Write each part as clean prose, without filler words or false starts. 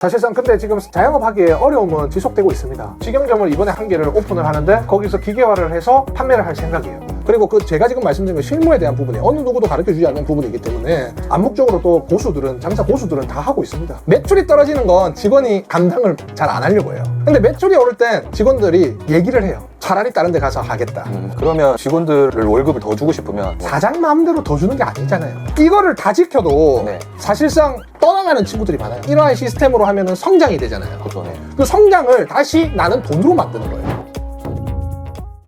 사실상 근데 지금 자영업하기에 어려움은 지속되고 있습니다. 직영점을 이번에 한 개를 오픈을 하는데 거기서 기계화를 해서 판매를 할 생각이에요. 그리고 제가 지금 말씀드린 그 실무에 대한 부분이 어느 누구도 가르쳐주지 않는 부분이기 때문에 암묵적으로 또 장사 고수들은 다 하고 있습니다. 매출이 떨어지는 건 직원이 감당을 잘 안 하려고 해요. 근데 매출이 오를 땐 직원들이 얘기를 해요. 차라리 다른 데 가서 하겠다. 그러면 직원들을 월급을 더 주고 싶으면 사장 마음대로 더 주는 게 아니잖아요. 이거를 다 지켜도 네. 사실상 떠나가는 친구들이 많아요. 이러한 시스템으로 하면은 성장이 되잖아요. 그렇죠. 네. 그 성장을 다시 나는 돈으로 만드는 거예요.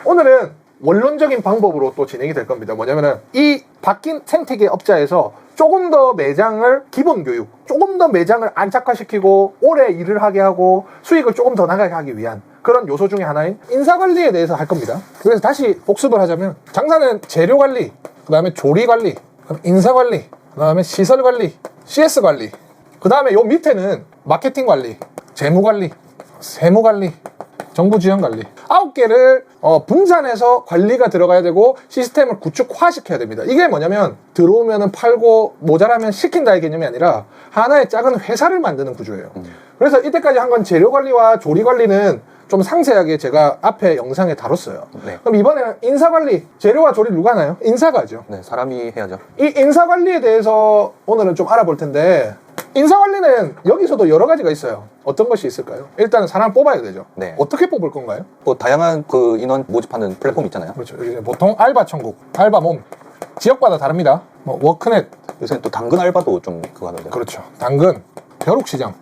오늘은 원론적인 방법으로 또 진행이 될 겁니다. 뭐냐면은 이 바뀐 생태계 업자에서 조금 더 매장을 기본 교육, 조금 더 매장을 안착화시키고 오래 일을 하게 하고 수익을 조금 더 나가게 하기 위한 그런 요소 중에 하나인 인사관리에 대해서 할 겁니다. 그래서 다시 복습을 하자면 장사는 재료관리, 그 다음에 조리관리, 인사관리, 그 다음에 시설관리, CS관리, 그 다음에 요 밑에는 마케팅관리, 재무관리, 세무관리, 정부지원관리 9개를 분산해서 관리가 들어가야 되고 시스템을 구축화시켜야 됩니다. 이게 뭐냐면 들어오면 팔고 모자라면 시킨다의 개념이 아니라 하나의 작은 회사를 만드는 구조예요. 그래서 이때까지 한 건 재료관리와 조리관리는 좀 상세하게 제가 앞에 영상에 다뤘어요. 네. 그럼 이번에는 인사관리, 재료와 조리 누가 하나요? 인사가 하죠. 네, 사람이 해야죠. 이 인사관리에 대해서 오늘은 좀 알아볼 텐데 인사관리는 여기서도 여러 가지가 있어요. 어떤 것이 있을까요? 일단은 사람을 뽑아야 되죠. 네. 어떻게 뽑을 건가요? 뭐 다양한 그 인원 모집하는 플랫폼 있잖아요. 그렇죠. 이제 보통 알바 천국, 알바몬 지역마다 다릅니다. 뭐 워크넷, 요새는 또 당근 알바도 좀 그거 하는데. 그렇죠. 당근, 벼룩시장,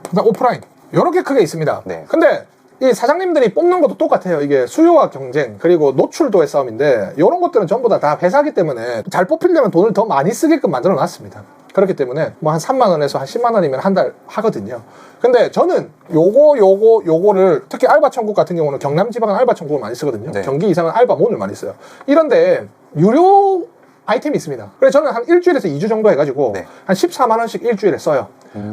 그다음 오프라인 이렇게 크게 있습니다. 네. 근데 이 사장님들이 뽑는 것도 똑같아요. 이게 수요와 경쟁 그리고 노출도의 싸움인데 이런 것들은 전부 다 회사기 때문에 잘 뽑히려면 돈을 더 많이 쓰게끔 만들어 놨습니다. 그렇기 때문에 뭐 한 3만 원에서 한 10만 원이면 한 달 하거든요. 근데 저는 요거를 특히 알바 천국 같은 경우는 경남 지방은 알바 천국을 많이 쓰거든요. 네. 경기 이상은 알바몬을 많이 써요. 이런데 유료 아이템이 있습니다. 그래서 저는 한 일주일에서 2주 정도 해가지고 네. 한 14만 원씩 일주일에 써요.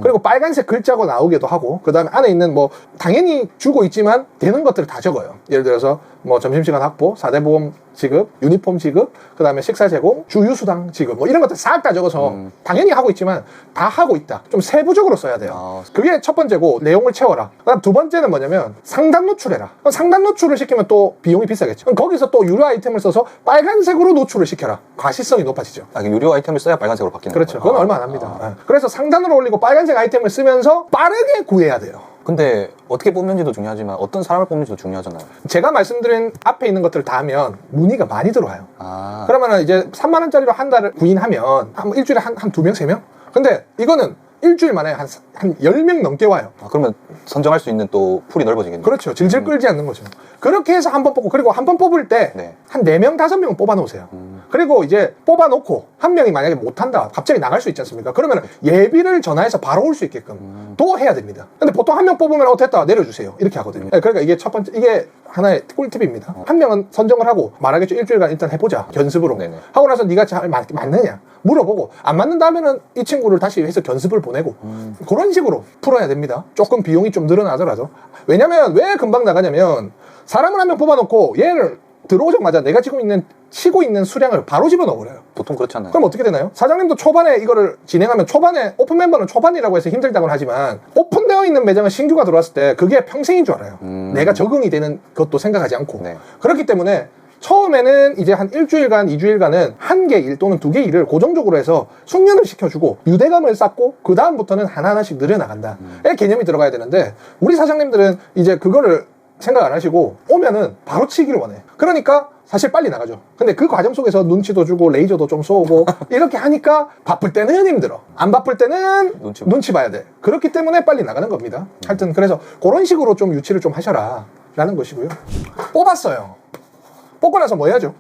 그리고 빨간색 글자가 나오기도 하고 그 다음에 안에 있는 뭐 당연히 주고 있지만 되는 것들을 다 적어요. 예를 들어서 뭐 점심시간 확보, 4대 보험 지급, 유니폼 지급, 그 다음에 식사 제공, 주유수당 지급 뭐 이런 것들 싹 다 적어서 당연히 하고 있지만 다 하고 있다. 좀 세부적으로 써야 돼요. 그게 첫 번째고 내용을 채워라. 그다음 두 번째는 뭐냐면 상단 노출해라. 그럼 상단 노출을 시키면 또 비용이 비싸겠죠. 그럼 거기서 또 유료 아이템을 써서 빨간색으로 노출을 시켜라. 과시성이 높아지죠. 유료 아이템을 써야 빨간색으로 바뀌는 거예요. 그렇죠. 그건 얼마 안 합니다. 그래서 상단으로 올리고 빨간색 아이템을 쓰면서 빠르게 구해야 돼요. 근데 어떻게 뽑는지도 중요하지만 어떤 사람을 뽑는지도 중요하잖아요. 제가 말씀드린 앞에 있는 것들을 다 하면 문의가 많이 들어와요. 그러면은 이제 3만 원짜리로 한 달을 구인하면 한 일주일에 한 2명, 3명? 근데 이거는 일주일 만에 한 10명 넘게 와요. 그러면 선정할 수 있는 또 풀이 넓어지겠네요. 그렇죠. 질질 끌지 않는 거죠. 그렇게 해서 한 번 뽑고, 그리고 한 번 뽑을 때 네. 한 4명, 5명은 뽑아 놓으세요. 그리고 이제 뽑아놓고 한 명이 만약에 못한다, 갑자기 나갈 수 있지 않습니까? 그러면 예비를 전화해서 바로 올 수 있게끔 또 해야 됩니다. 근데 보통 한 명 뽑으면 됐다, 내려주세요. 이렇게 하거든요. 네, 그러니까 이게 첫 번째, 이게 하나의 꿀팁입니다. 한 명은 선정을 하고 말하겠죠. 일주일간 일단 해보자. 견습으로. 네네. 하고 나서 네가 잘 맞느냐 물어보고, 안 맞는다 하면은 이 친구를 다시 해서 견습을 보내고 그런 식으로 풀어야 됩니다. 조금 비용이 좀 늘어나더라도. 왜냐면 왜 금방 나가냐면 사람을 한 명 뽑아놓고 얘를 들어오자마자 내가 지금 치고 있는 수량을 바로 집어넣어버려요. 보통 그렇지 않나요? 그럼 어떻게 되나요? 사장님도 초반에 이거를 진행하면 초반에 오픈 멤버는 초반이라고 해서 힘들다고는 하지만 오픈되어 있는 매장은 신규가 들어왔을 때 그게 평생인 줄 알아요. 내가 적응이 되는 것도 생각하지 않고. 네. 그렇기 때문에 처음에는 이제 한 일주일간, 2주일간은 한 개 일 또는 2개 일을 고정적으로 해서 숙련을 시켜주고 유대감을 쌓고 그 다음부터는 하나하나씩 늘어나간다. 의 개념이 들어가야 되는데 우리 사장님들은 이제 그거를 생각 안 하시고 오면은 바로 치기를 원해. 그러니까 사실 빨리 나가죠. 근데 그 과정 속에서 눈치도 주고 레이저도 좀 쏘고 이렇게 하니까 바쁠 때는 힘들어. 안 바쁠 때는 눈치 봐야 돼. 그렇기 때문에 빨리 나가는 겁니다. 하여튼 그래서 그런 식으로 좀 유치를 좀 하셔라 라는 것이고요. 뽑았어요. 뽑고 나서 뭐 해야죠?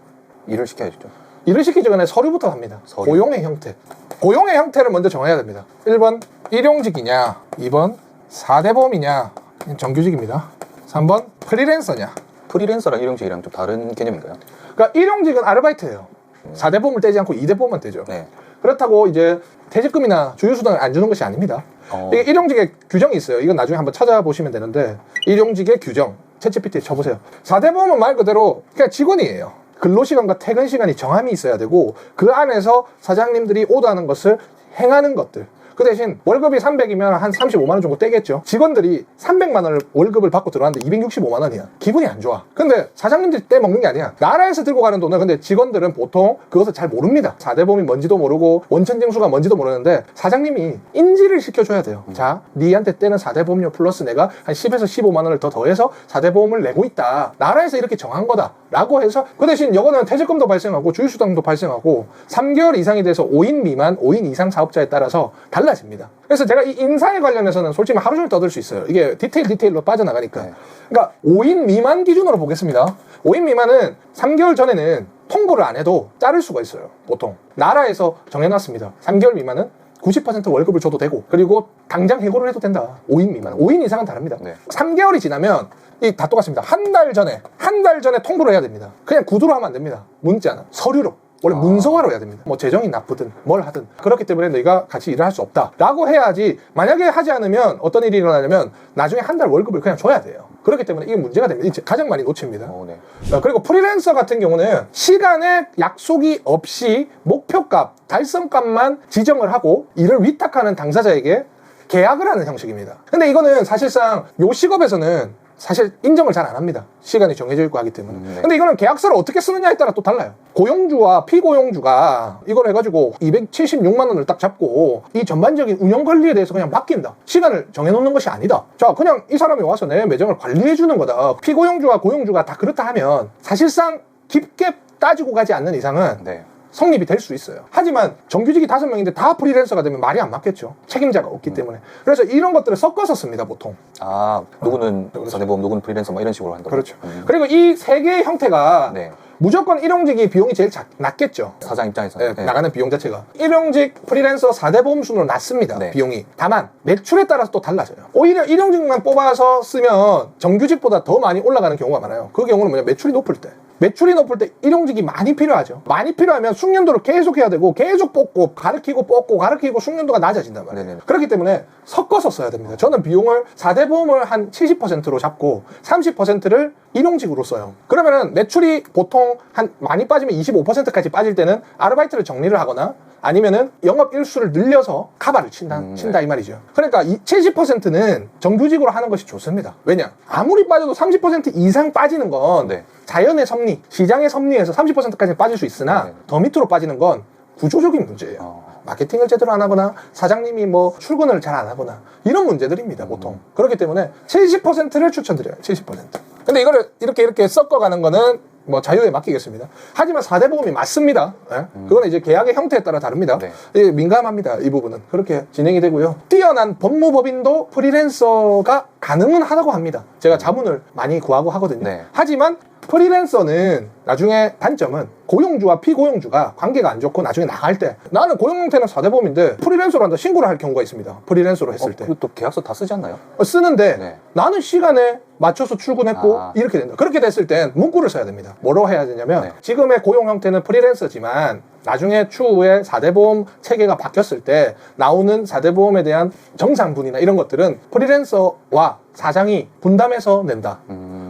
일을 시켜야죠. 일을 시키기 전에 서류부터 합니다. 서류. 고용의 형태. 고용의 형태를 먼저 정해야 됩니다. 1번 일용직이냐, 2번 4대 보험이냐, 정규직입니다. 3번 프리랜서냐. 프리랜서랑 일용직이랑 좀 다른 개념인가요? 그러니까 일용직은 아르바이트예요. 4대 보험을 떼지 않고 2대 보험만 떼죠. 네. 그렇다고 이제 퇴직금이나 주휴수당을 안 주는 것이 아닙니다. 이게 일용직의 규정이 있어요. 이건 나중에 한번 찾아보시면 되는데 일용직의 규정 챗GPT에 쳐보세요. 4대 보험은 말 그대로 그냥 직원이에요. 근로시간과 퇴근시간이 정함이 있어야 되고 그 안에서 사장님들이 오더하는 것을 행하는 것들, 그 대신 월급이 300이면 한 35만 원 정도 떼겠죠. 직원들이 300만 원을 월급을 받고 들어왔는데 265만 원이야. 기분이 안 좋아. 근데 사장님들이 떼먹는 게 아니야. 나라에서 들고 가는 돈은 근데 직원들은 보통 그것을 잘 모릅니다. 4대 보험이 뭔지도 모르고 원천징수가 뭔지도 모르는데 사장님이 인지를 시켜줘야 돼요. 자, 니한테 떼는 4대 보험료 플러스 내가 한 10에서 15만 원을 더 더해서 4대 보험을 내고 있다. 나라에서 이렇게 정한 거다. 라고 해서 그 대신 이거는 퇴직금도 발생하고 주휴수당도 발생하고 3개월 이상이 돼서 5인 미만, 5인 이상 사업자에 따라서 달라집니다. 그래서 제가 이 인사에 관련해서는 솔직히 하루 종일 떠들 수 있어요. 이게 디테일로 빠져나가니까. 네. 그러니까 5인 미만 기준으로 보겠습니다. 5인 미만은 3개월 전에는 통보를 안 해도 자를 수가 있어요. 보통 나라에서 정해놨습니다. 3개월 미만은 90% 월급을 줘도 되고 그리고 당장 해고를 해도 된다. 5인 미만. 5인 이상은 다릅니다. 네. 3개월이 지나면 이 다 똑같습니다. 한 달 전에 통보를 해야 됩니다. 그냥 구두로 하면 안 됩니다. 문자는 서류로. 원래 문서화로 해야 됩니다. 뭐 재정이 나쁘든 뭘 하든 그렇기 때문에 너희가 같이 일을 할 수 없다 라고 해야지. 만약에 하지 않으면 어떤 일이 일어나냐면 나중에 한 달 월급을 그냥 줘야 돼요. 그렇기 때문에 이게 문제가 됩니다. 이제 가장 많이 놓칩니다. 네. 그리고 프리랜서 같은 경우는 시간에 약속이 없이 목표값, 달성값만 지정을 하고 일을 위탁하는 당사자에게 계약을 하는 형식입니다. 근데 이거는 사실상 요 직업에서는 사실 인정을 잘 안 합니다. 시간이 정해져 있고 하기 때문에. 네. 근데 이거는 계약서를 어떻게 쓰느냐에 따라 또 달라요. 고용주와 피고용주가 이걸 해가지고 276만 원을 딱 잡고 이 전반적인 운영 관리에 대해서 그냥 맡긴다. 시간을 정해놓는 것이 아니다. 자, 그냥 이 사람이 와서 내 매장을 관리해주는 거다. 피고용주와 고용주가 다 그렇다 하면 사실상 깊게 따지고 가지 않는 이상은 네. 성립이 될 수 있어요. 하지만 정규직이 5명인데 다 프리랜서가 되면 말이 안 맞겠죠. 책임자가 없기 때문에. 그래서 이런 것들을 섞어서 씁니다, 보통. 아, 누구는 그렇죠. 4대 보험, 누구는 프리랜서 뭐 이런 식으로 한다고. 그렇죠. 그리고 이 세 개의 형태가 네. 무조건 일용직이 비용이 제일 낮겠죠. 사장 입장에서. 네, 나가는 비용 자체가. 일용직 프리랜서 4대 보험 순으로 낮습니다. 네. 비용이. 다만 매출에 따라서 또 달라져요. 오히려 일용직만 뽑아서 쓰면 정규직보다 더 많이 올라가는 경우가 많아요. 그 경우는 뭐냐, 매출이 높을 때. 매출이 높을 때 일용직이 많이 필요하죠. 많이 필요하면 숙련도를 계속 해야 되고 계속 뽑고 가르치고 뽑고 가르치고 숙련도가 낮아진단 말이에요. 네네. 그렇기 때문에 섞어서 써야 됩니다. 저는 비용을 4대 보험을 한 70%로 잡고 30%를 일용직으로 써요. 그러면은 매출이 보통 한 많이 빠지면 25%까지 빠질 때는 아르바이트를 정리를 하거나 아니면은 영업 일수를 늘려서 카바를 친다 이 말이죠. 그러니까 70%는 정규직으로 하는 것이 좋습니다. 왜냐? 아무리 빠져도 30% 이상 빠지는 건 네. 자연의 섭리, 시장의 섭리에서 30%까지 빠질 수 있으나 네. 더 밑으로 빠지는 건 구조적인 문제예요. 마케팅을 제대로 안 하거나 사장님이 뭐 출근을 잘 안 하거나 이런 문제들입니다, 보통. 그렇기 때문에 70%를 추천드려요. 70%. 근데 이거를 이렇게 섞어가는 거는 뭐 자유에 맡기겠습니다. 하지만 4대 보험이 맞습니다. 예? 그거는 이제 계약의 형태에 따라 다릅니다. 네. 예, 민감합니다. 이 부분은. 그렇게 진행이 되고요. 뛰어난 법무법인도 프리랜서가 가능은 하다고 합니다. 제가 자문을 많이 구하고 하거든요. 네. 하지만 프리랜서는 나중에 단점은 고용주와 피고용주가 관계가 안 좋고 나중에 나갈 때 나는 고용 형태는 4대 보험인데 프리랜서로 한다 신고를 할 경우가 있습니다. 프리랜서로 했을 때. 그리고 또 계약서 다 쓰지 않나요? 쓰는데 네. 나는 시간에 맞춰서 출근했고 아. 이렇게 된다. 그렇게 됐을 땐 문구를 써야 됩니다. 뭐로 해야 되냐면 네. 지금의 고용 형태는 프리랜서지만 나중에 추후에 4대 보험 체계가 바뀌었을 때 나오는 4대 보험에 대한 정산분이나 이런 것들은 프리랜서와 사장이 분담해서 낸다.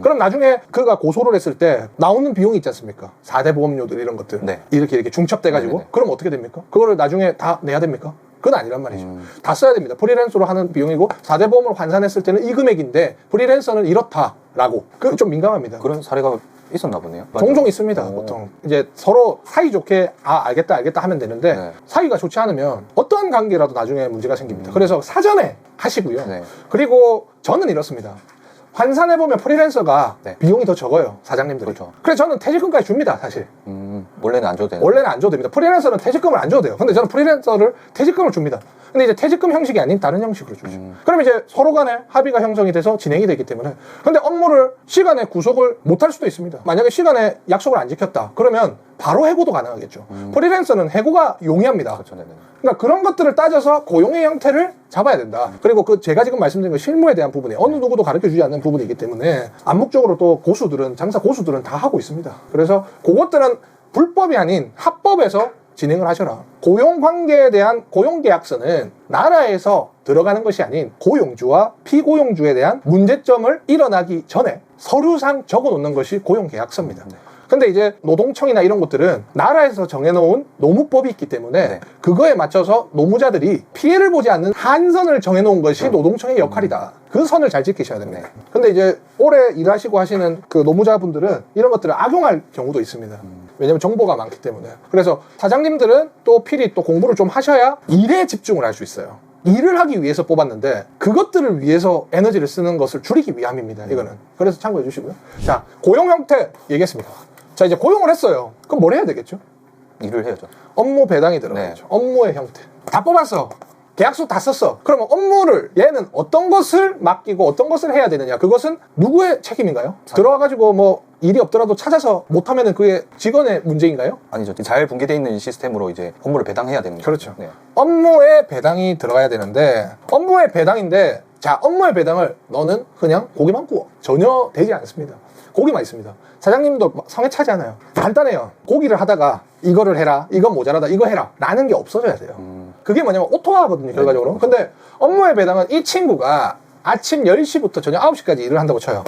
그럼 나중에 그가 고소를 했을 때 나오는 비용이 있지 않습니까? 4대 보험료들 이런 것들 네. 이렇게 중첩돼가지고 네네네. 그럼 어떻게 됩니까? 그거를 나중에 다 내야 됩니까? 그건 아니란 말이죠. 다 써야 됩니다. 프리랜서로 하는 비용이고 4대 보험으로 환산했을 때는 이 금액인데 프리랜서는 이렇다라고. 그건 좀 민감합니다. 그런 사례가 있었나 보네요. 종종 있습니다. 보통 이제 서로 사이좋게 알겠다 하면 되는데 네. 사이가 좋지 않으면 어떠한 관계라도 나중에 문제가 생깁니다. 그래서 사전에 하시고요. 네. 그리고 저는 이렇습니다. 환산해보면 프리랜서가 네. 비용이 더 적어요. 사장님들이. 그렇죠. 그래서 저는 퇴직금까지 줍니다. 사실. 원래는 안 줘도 되는. 원래는 안 줘도 됩니다. 프리랜서는 퇴직금을 안 줘도 돼요. 근데 저는 프리랜서를 퇴직금을 줍니다. 근데 이제 퇴직금 형식이 아닌 다른 형식으로 주죠. 그럼 이제 서로 간에 합의가 형성이 돼서 진행이 되기 때문에. 근데 업무를 시간에 구속을 못 할 수도 있습니다. 만약에 시간에 약속을 안 지켰다. 그러면 바로 해고도 가능하겠죠. 프리랜서는 해고가 용이합니다. 그렇죠. 네네. 그러니까 그런 것들을 따져서 고용의 형태를 잡아야 된다. 그리고 그 제가 지금 말씀드린 그 실무에 대한 부분에 어느 누구도 가르쳐주지 않는 부분이기 때문에 암묵적으로 또 고수들은 장사 고수들은 다 하고 있습니다. 그래서 그것들은 불법이 아닌 합법에서 진행을 하셔라. 고용관계에 대한 고용계약서는 나라에서 들어가는 것이 아닌 고용주와 피고용주에 대한 문제점을 일어나기 전에 서류상 적어놓는 것이 고용계약서입니다. 근데 이제 노동청이나 이런 곳들은 나라에서 정해놓은 노무법이 있기 때문에 네. 그거에 맞춰서 노무자들이 피해를 보지 않는 한선을 정해놓은 것이 노동청의 역할이다. 그 선을 잘 지키셔야 됩니다. 근데 이제 오래 일하시고 하시는 그 노무자분들은 이런 것들을 악용할 경우도 있습니다. 왜냐면 정보가 많기 때문에. 그래서 사장님들은 또 필히 또 공부를 좀 하셔야 일에 집중을 할 수 있어요. 일을 하기 위해서 뽑았는데 그것들을 위해서 에너지를 쓰는 것을 줄이기 위함입니다. 이거는. 그래서 참고해 주시고요. 자, 고용 형태 얘기했습니다. 자, 이제 고용을 했어요. 그럼 뭘 해야 되겠죠? 일을 해야죠. 업무 배당이 들어가죠. 업무의 형태. 다 뽑았어. 계약서 다 썼어. 그러면 업무를 얘는 어떤 것을 맡기고 어떤 것을 해야 되느냐. 그것은 누구의 책임인가요? 들어와가지고 뭐 일이 없더라도 찾아서 못하면은 그게 직원의 문제인가요? 아니죠. 잘 분계되어 있는 시스템으로 이제 업무를 배당해야 됩니다. 그렇죠. 네. 업무의 배당이 들어가야 되는데 업무의 배당인데 자, 업무의 배당을 너는 그냥 고기만 구워. 전혀 되지 않습니다. 고기만 있습니다. 사장님도 성에 차지 않아요. 간단해요. 고기를 하다가 이거를 해라, 이건 모자라다, 이거 해라 라는 게 없어져야 돼요. 그게 뭐냐면 오토화거든요, 결과적으로. 근데 업무의 배당은 이 친구가 아침 10시부터 저녁 9시까지 일을 한다고 쳐요.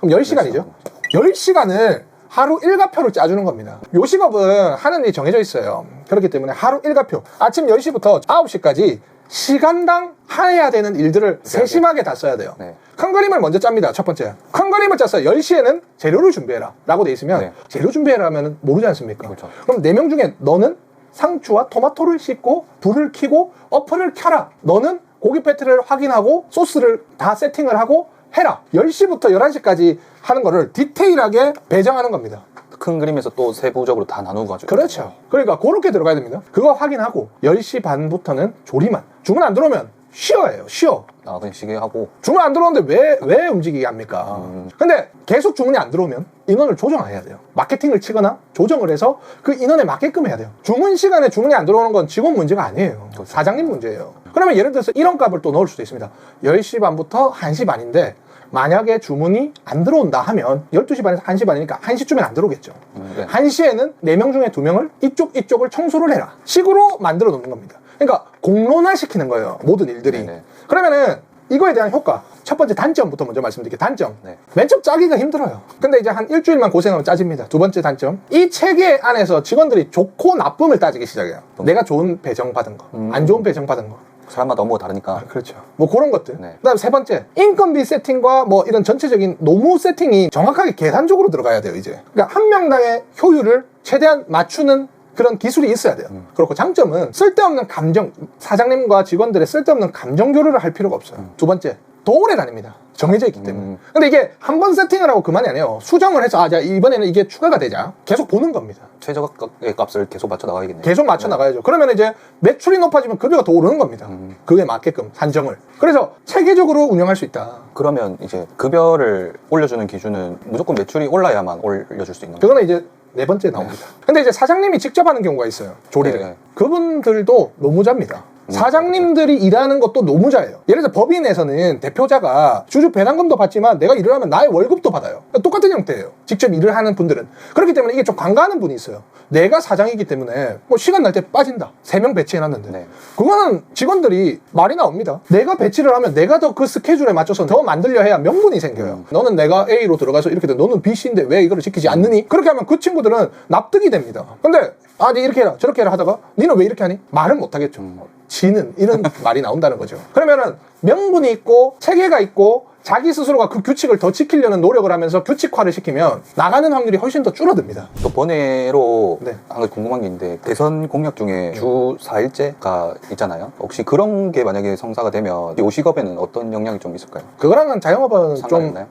그럼 10시간이죠? 10시간을 하루 일과표를 짜주는 겁니다. 요식업은 하는 일이 정해져 있어요. 그렇기 때문에 하루 일과표, 아침 10시부터 9시까지 시간당 해야 되는 일들을 세심하게 다 써야 돼요. 네. 큰 그림을 먼저 짭니다. 첫 번째. 큰 그림을 짜서 10시에는 재료를 준비해라 라고 돼 있으면 네. 재료 준비해라 하면 모르지 않습니까? 그렇죠. 그럼 4명 중에 너는 상추와 토마토를 씻고 불을 켜고 어플을 켜라. 너는 고기 패티를 확인하고 소스를 다 세팅을 하고 해라. 10시부터 11시까지 하는 거를 디테일하게 배정하는 겁니다. 큰 그림에서 또 세부적으로 다 나누고 가지고. 그렇죠. 그러니까 그렇게 들어가야 됩니다. 그거 확인하고 10시 반부터는 조리만. 주문 안 들어오면 쉬어예요. 쉬어. 아, 그냥 시계 하고. 주문 안 들어오는데 왜 움직이게 합니까? 근데 계속 주문이 안 들어오면 인원을 조정해야 돼요. 마케팅을 치거나 조정을 해서 그 인원에 맞게끔 해야 돼요. 주문 시간에 주문이 안 들어오는 건 직원 문제가 아니에요. 그렇죠. 사장님 문제예요. 그러면 예를 들어서 이런 값을 또 넣을 수도 있습니다. 10시 반부터 1시 반인데 만약에 주문이 안 들어온다 하면 12시 반에서 1시 반이니까 1시쯤엔 안 들어오겠죠. 네. 1시에는 4명 중에 2명을 이쪽을 청소를 해라. 식으로 만들어 놓는 겁니다. 그러니까 공론화시키는 거예요. 모든 일들이. 네네. 그러면은 이거에 대한 효과. 첫 번째 단점부터 먼저 말씀드릴게요. 단점. 네. 맨 처음 짜기가 힘들어요. 근데 이제 한 일주일만 고생하면 짜집니다. 두 번째 단점. 이 체계 안에서 직원들이 좋고 나쁨을 따지기 시작해요. 내가 좋은 배정받은 거, 안 좋은 배정받은 거. 사람마다 업무가 다르니까. 그렇죠. 뭐 그런 것들. 네. 그다음 세 번째, 인건비 세팅과 뭐 이런 전체적인 노무 세팅이 정확하게 계산적으로 들어가야 돼요, 이제. 그러니까 한 명당의 효율을 최대한 맞추는 그런 기술이 있어야 돼요. 그렇고 장점은 쓸데없는 감정, 사장님과 직원들의 쓸데없는 감정 교류를 할 필요가 없어요. 두 번째, 더 오래 다닙니다. 정해져 있기 때문에. 근데 이게 한 번 세팅을 하고 그만이 아니에요. 수정을 해서 자, 이번에는 이게 추가가 되자. 계속 보는 겁니다. 최저가의 값을 계속 맞춰 나가야겠네요. 계속 맞춰 나가야죠. 그러면 이제 매출이 높아지면 급여가 더 오르는 겁니다. 그게 맞게끔 산정을. 그래서 체계적으로 운영할 수 있다. 그러면 이제 급여를 올려주는 기준은 무조건 매출이 올라야만 올려줄 수 있는 거예요? 그거는 이제 네 번째 나옵니다. 근데 이제 사장님이 직접 하는 경우가 있어요. 조리를. 네. 그분들도 노무자입니다. 사장님들이 일하는 것도 노무자예요. 예를 들어 법인에서는 대표자가 주주 배당금도 받지만 내가 일을 하면 나의 월급도 받아요. 똑같은 형태예요. 직접 일을 하는 분들은. 그렇기 때문에 이게 좀 관가하는 분이 있어요. 내가 사장이기 때문에 뭐 시간 날 때 빠진다. 3명 배치해놨는데. 네. 그거는 직원들이 말이 나옵니다. 내가 배치를 하면 내가 더 그 스케줄에 맞춰서 더 만들려 해야 명분이 생겨요. 너는 내가 A로 들어가서 이렇게 돼. 너는 B, C인데 왜 이거를 지키지 않느니? 그렇게 하면 그 친구들은 납득이 됩니다. 근데 네 이렇게 해라 저렇게 해라 하다가 니는 왜 이렇게 하니? 말은 못하겠죠. 지는 이런 말이 나온다는 거죠. 그러면은 명분이 있고 체계가 있고 자기 스스로가 그 규칙을 더 지키려는 노력을 하면서 규칙화를 시키면 나가는 확률이 훨씬 더 줄어듭니다. 또 번외로 네. 한 가지 궁금한 게 있는데 대선 공약 중에 주 4일제가 있잖아요. 혹시 그런 게 만약에 성사가 되면 요식업에는 어떤 영향이 좀 있을까요? 그거랑은 자영업은 상관이 좀 있나요?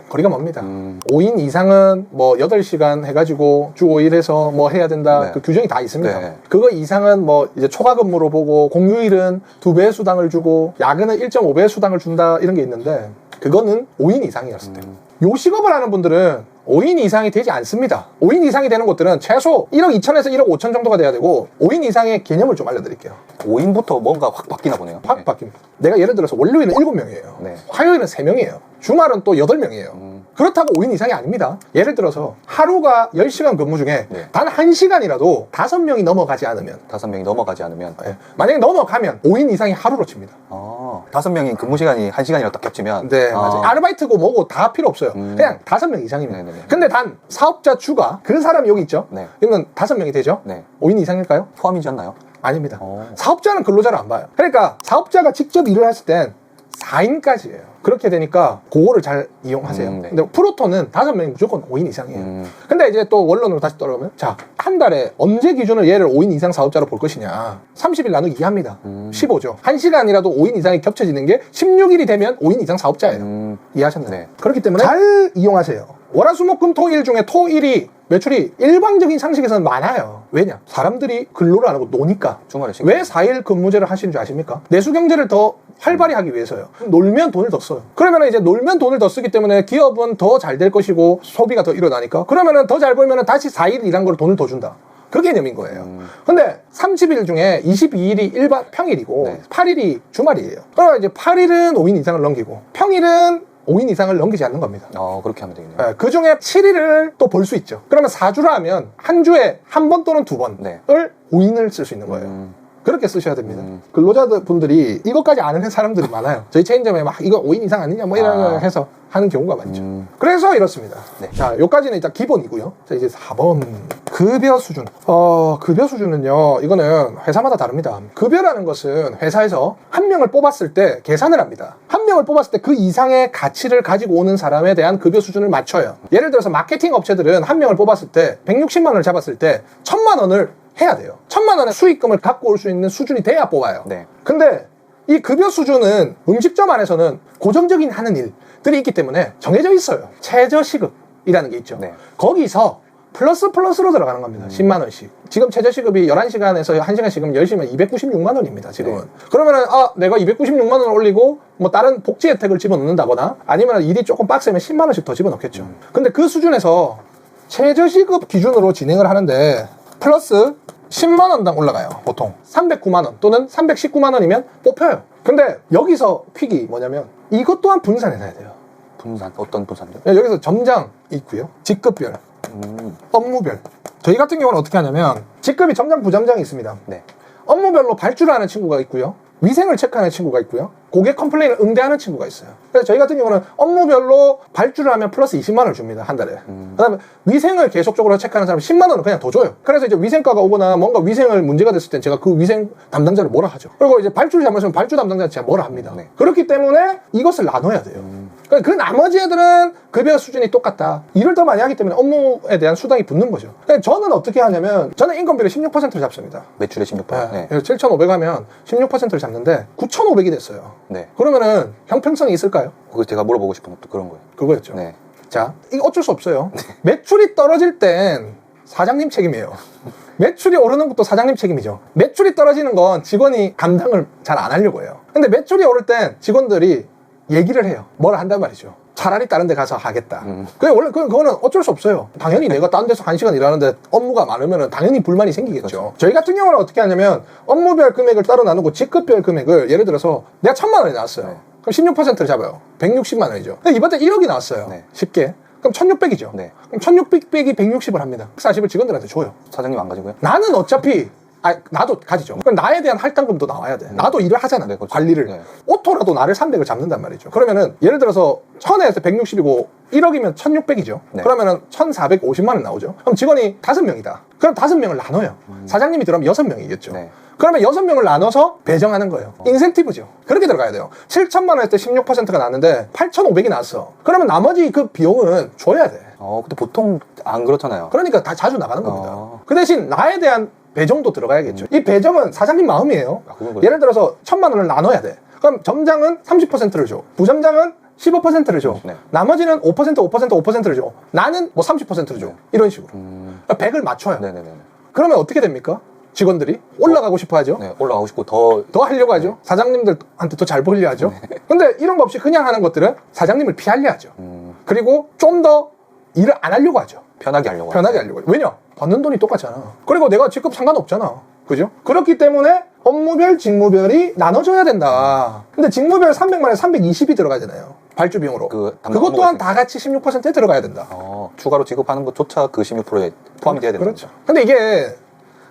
거리가 멉니다. 5인 이상은 뭐 8시간 해가지고 주 5일에서 뭐 해야 된다. 네. 그 규정이 다 있습니다. 네. 그거 이상은 뭐 이제 초과 근무로 보고 공휴일은 2배의 수당을 주고 야근은 1.5배의 수당을 준다 이런 게 있는데 그거는 5인 이상이었을 때. 요식업을 하는 분들은 5인 이상이 되지 않습니다. 5인 이상이 되는 곳들은 최소 1억 2천에서 1억 5천 정도가 돼야 되고 5인 이상의 개념을 좀 알려드릴게요. 5인부터 뭔가 확 바뀌나 보네요. 확 바뀝니다. 내가 예를 들어서 월요일은 7명이에요. 네. 화요일은 3명이에요. 주말은 또 8명이에요. 그렇다고 5인 이상이 아닙니다. 예를 들어서 하루가 10시간 근무 중에 네. 단 1시간이라도 5명이 넘어가지 않으면 5명이 넘어가지 않으면 만약에 넘어가면 5인 이상이 하루로 칩니다. 5명이 근무 시간이 1시간이라도 딱 겹치면 네, 맞아요. 아르바이트고 뭐고 다 필요 없어요. 그냥 5명 이상이면. 네네네. 근데 단 사업자 주가 그 사람이 여기 있죠. 네. 그러면 5명이 되죠. 네. 5인 이상일까요? 포함이지 않나요? 아닙니다. 사업자는 근로자를 안 봐요. 그러니까 사업자가 직접 일을 했을 땐 4인까지예요. 그렇게 되니까 그거를 잘 이용하세요. 네. 근데 프로토는 5명이 무조건 5인 이상이에요. 근데 이제 또 원론으로 다시 돌아오면 자, 한 달에 언제 기준으로 얘를 5인 이상 사업자로 볼 것이냐. 30일 나누기 2합니다. 15죠. 1시간이라도 5인 이상이 겹쳐지는 게 16일이 되면 5인 이상 사업자예요. 이해하셨나요? 네. 그렇기 때문에 잘 이용하세요. 월화수목금토일 중에 토일이 매출이 일반적인 상식에서는 많아요. 왜냐? 사람들이 근로를 안 하고 노니까. 주말에 왜 4일 근무제를 하시는 줄 아십니까? 내수 경제를 더 활발히 하기 위해서요. 놀면 돈을 더 써요. 그러면 이제 놀면 돈을 더 쓰기 때문에 기업은 더 잘 될 것이고 소비가 더 일어나니까 그러면은 더 잘 벌면은 다시 4일 일한 걸 돈을 더 준다. 그 개념인 거예요. 근데 30일 중에 22일이 일반 평일이고 네. 8일이 주말이에요. 그러면 이제 8일은 5인 이상을 넘기고 평일은 5인 이상을 넘기지 않는 겁니다. 그렇게 하면 되겠네요. 네, 그 중에 7일을 또 볼 수 있죠. 그러면 4주라 하면 한 주에 한 번 또는 두 번을 네. 5인을 쓸 수 있는 거예요. 그렇게 쓰셔야 됩니다. 근로자들 분들이 이것까지 아는 사람들이 많아요. 저희 체인점에 막 이거 5인 이상 아니냐 뭐 이런 해서 하는 경우가 많죠. 그래서 이렇습니다. 네. 자, 여기까지는 일단 기본이고요. 자, 이제 4번 급여 수준. 급여 수준은요. 이거는 회사마다 다릅니다. 급여라는 것은 회사에서 한 명을 뽑았을 때 계산을 합니다. 한 명을 뽑았을 때 그 이상의 가치를 가지고 오는 사람에 대한 급여 수준을 맞춰요. 예를 들어서 마케팅 업체들은 한 명을 뽑았을 때 160만 원을 잡았을 때 1000만 원을 해야 돼요. 1000만 원의 수익금을 갖고 올 수 있는 수준이 돼야 뽑아요. 네. 근데 이 급여 수준은 음식점 안에서는 고정적인 하는 일들이 있기 때문에 정해져 있어요. 최저시급이라는 게 있죠. 네. 거기서 플러스로 들어가는 겁니다. 10만 원씩. 지금 최저시급이 11시간에서 1시간씩은 10시면 296만 원입니다. 지금은. 네. 그러면은 내가 296만 원을 올리고 뭐 다른 복지 혜택을 집어넣는다거나 아니면 일이 조금 빡세면 10만 원씩 더 집어넣겠죠. 근데 그 수준에서 최저시급 기준으로 진행을 하는데 플러스 10만 원당 올라가요. 보통 309만 원 또는 319만 원이면 뽑혀요. 근데 여기서 퀵이 뭐냐면 이것 또한 분산해놔야 돼요. 분산, 어떤 분산이요? 여기서 점장 있고요. 직급별, 업무별. 저희 같은 경우는 어떻게 하냐면 직급이 점장, 부점장이 있습니다. 네. 업무별로 발주를 하는 친구가 있고요. 위생을 체크하는 친구가 있고요. 고객 컴플레인을 응대하는 친구가 있어요. 그래서 저희 같은 경우는 업무별로 발주를 하면 플러스 20만 원을 줍니다. 한 달에. 그 다음에 위생을 계속적으로 체크하는 사람 10만 원은 그냥 더 줘요. 그래서 이제 위생과가 오거나 뭔가 위생을 문제가 됐을 땐 제가 그 위생 담당자를 뭐라 하죠. 그리고 이제 발주를 잘못하면 발주 담당자는 제가 뭐라 합니다. 네. 그렇기 때문에 이것을 나눠야 돼요. 그러니까 그 나머지 애들은 급여 수준이 똑같다. 일을 더 많이 하기 때문에 업무에 대한 수당이 붙는 거죠. 그러니까 저는 어떻게 하냐면 저는 인건비를 16%를 잡습니다. 매출의 16%. 네. 그래서 7,500 하면 16%를 잡는데 9,500이 됐어요. 네. 그러면은 형평성이 있을까요? 그거 제가 물어보고 싶은 것도 그런 거예요. 그거였죠. 네. 자, 이거 어쩔 수 없어요. 매출이 떨어질 땐 사장님 책임이에요. 매출이 오르는 것도 사장님 책임이죠. 매출이 떨어지는 건 직원이 감당을 잘 안 하려고 해요. 근데 매출이 오를 땐 직원들이 얘기를 해요. 뭘 한단 말이죠. 차라리 다른 데 가서 하겠다. 원래 그거는 어쩔 수 없어요. 당연히 내가 딴 데서 1시간 일하는데 업무가 많으면 당연히 불만이 생기겠죠. 그렇죠. 저희 같은 경우는 어떻게 하냐면 업무별 금액을 따로 나누고 직급별 금액을 예를 들어서 내가 1,000만 원이 나왔어요. 네. 그럼 16%를 잡아요. 160만 원이죠. 근데 이번 달 1억이 나왔어요. 네. 쉽게. 그럼 1,600이죠. 네. 그럼 1,600 빼기 160을 합니다. 140을 직원들한테 줘요. 사장님 안 가지고요? 나는 어차피 나도 가지죠. 그럼 나에 대한 할당금도 나와야 돼. 나도 일을 하잖아. 네, 그렇죠. 관리를. 네. 오토라도 나를 300을 잡는단 말이죠. 그러면은 예를 들어서 1000에서 160이고 1억이면 1600이죠. 네. 그러면은 1450만 원 나오죠. 그럼 직원이 5명이다. 그럼 5명을 나눠요. 사장님이 들어가면 6명이겠죠. 네. 그러면 6명을 나눠서 배정하는 거예요. 인센티브죠. 그렇게 들어가야 돼요. 7천만 원 했을 때 16%가 나왔는데 8,500이 나왔어. 그러면 나머지 그 비용은 줘야 돼. 근데 보통 안 그렇잖아요. 그러니까 다 자주 나가는 겁니다. 그 대신 나에 대한 배정도 들어가야겠죠. 이 배정은 사장님 마음이에요. 그건 그래요. 예를 들어서 1,000만 원을 나눠야 돼. 그럼 점장은 30%를 줘. 부점장은 15%를 줘. 네. 나머지는 5%를 줘. 나는 뭐 30%를 줘. 이런 식으로. 그러니까 100을 맞춰요. 네네네. 그러면 어떻게 됩니까? 직원들이 올라가고 싶어 하죠. 네, 올라가고 싶고 더 하려고 하죠. 사장님들한테 더 잘 보이려 하죠. 근데 이런 거 없이 그냥 하는 것들은 사장님을 피하려 하죠. 그리고 좀 더 일을 안 하려고 하죠. 편하게 하려고. 편하게 하려고. 왜냐? 받는 돈이 똑같잖아. 그리고 내가 직급 상관없잖아. 그죠? 그렇기 때문에 업무별, 직무별이 나눠져야 된다. 근데 직무별 300만에 320이 들어가잖아요. 발주 비용으로. 담당 그것 또한 업무가 다 같이 16%에 들어가야 된다. 추가로 지급하는 것조차 그 16%에 포함이 돼야 된다. 그렇죠. 근데 이게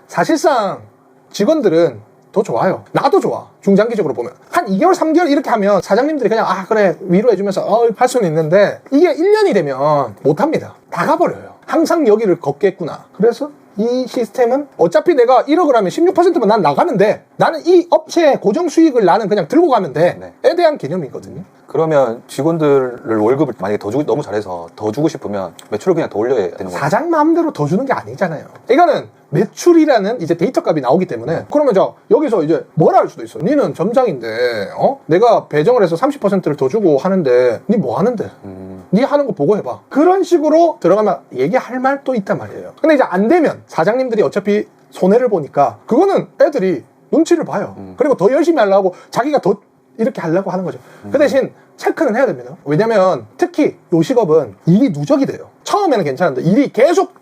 사실상 직원들은 더 좋아요. 나도 좋아. 중장기적으로 보면. 한 2개월, 3개월 이렇게 하면 사장님들이 그냥 그래 위로해주면서 할 수는 있는데 이게 1년이 되면 못합니다. 다 가버려요. 항상 여기를 걷겠구나. 그래서 이 시스템은 어차피 내가 1억을 하면 16%만 난 나가면 돼. 나는 이 업체의 고정 수익을 나는 그냥 들고 가면 돼. 에 대한 개념이거든요. 그러면 직원들을 월급을 만약에 더 주고 너무 잘해서 더 주고 싶으면 매출을 그냥 더 올려야 되는 거예요? 사장 마음대로 더 주는 게 아니잖아요. 이거는 매출이라는 이제 데이터 값이 나오기 때문에 그러면 여기서 이제 뭐라 할 수도 있어. 니는 점장인데 내가 배정을 해서 30%를 더 주고 하는데 니 뭐 하는데? 니 하는 거 보고 해봐. 그런 식으로 들어가면 얘기할 말도 있단 말이에요. 근데 이제 안 되면 사장님들이 어차피 손해를 보니까 그거는 애들이 눈치를 봐요. 그리고 더 열심히 하려고 자기가 더 이렇게 하려고 하는 거죠. 그 대신 체크는 해야 됩니다. 왜냐면 특히 요식업은 일이 누적이 돼요. 처음에는 괜찮은데 일이 계속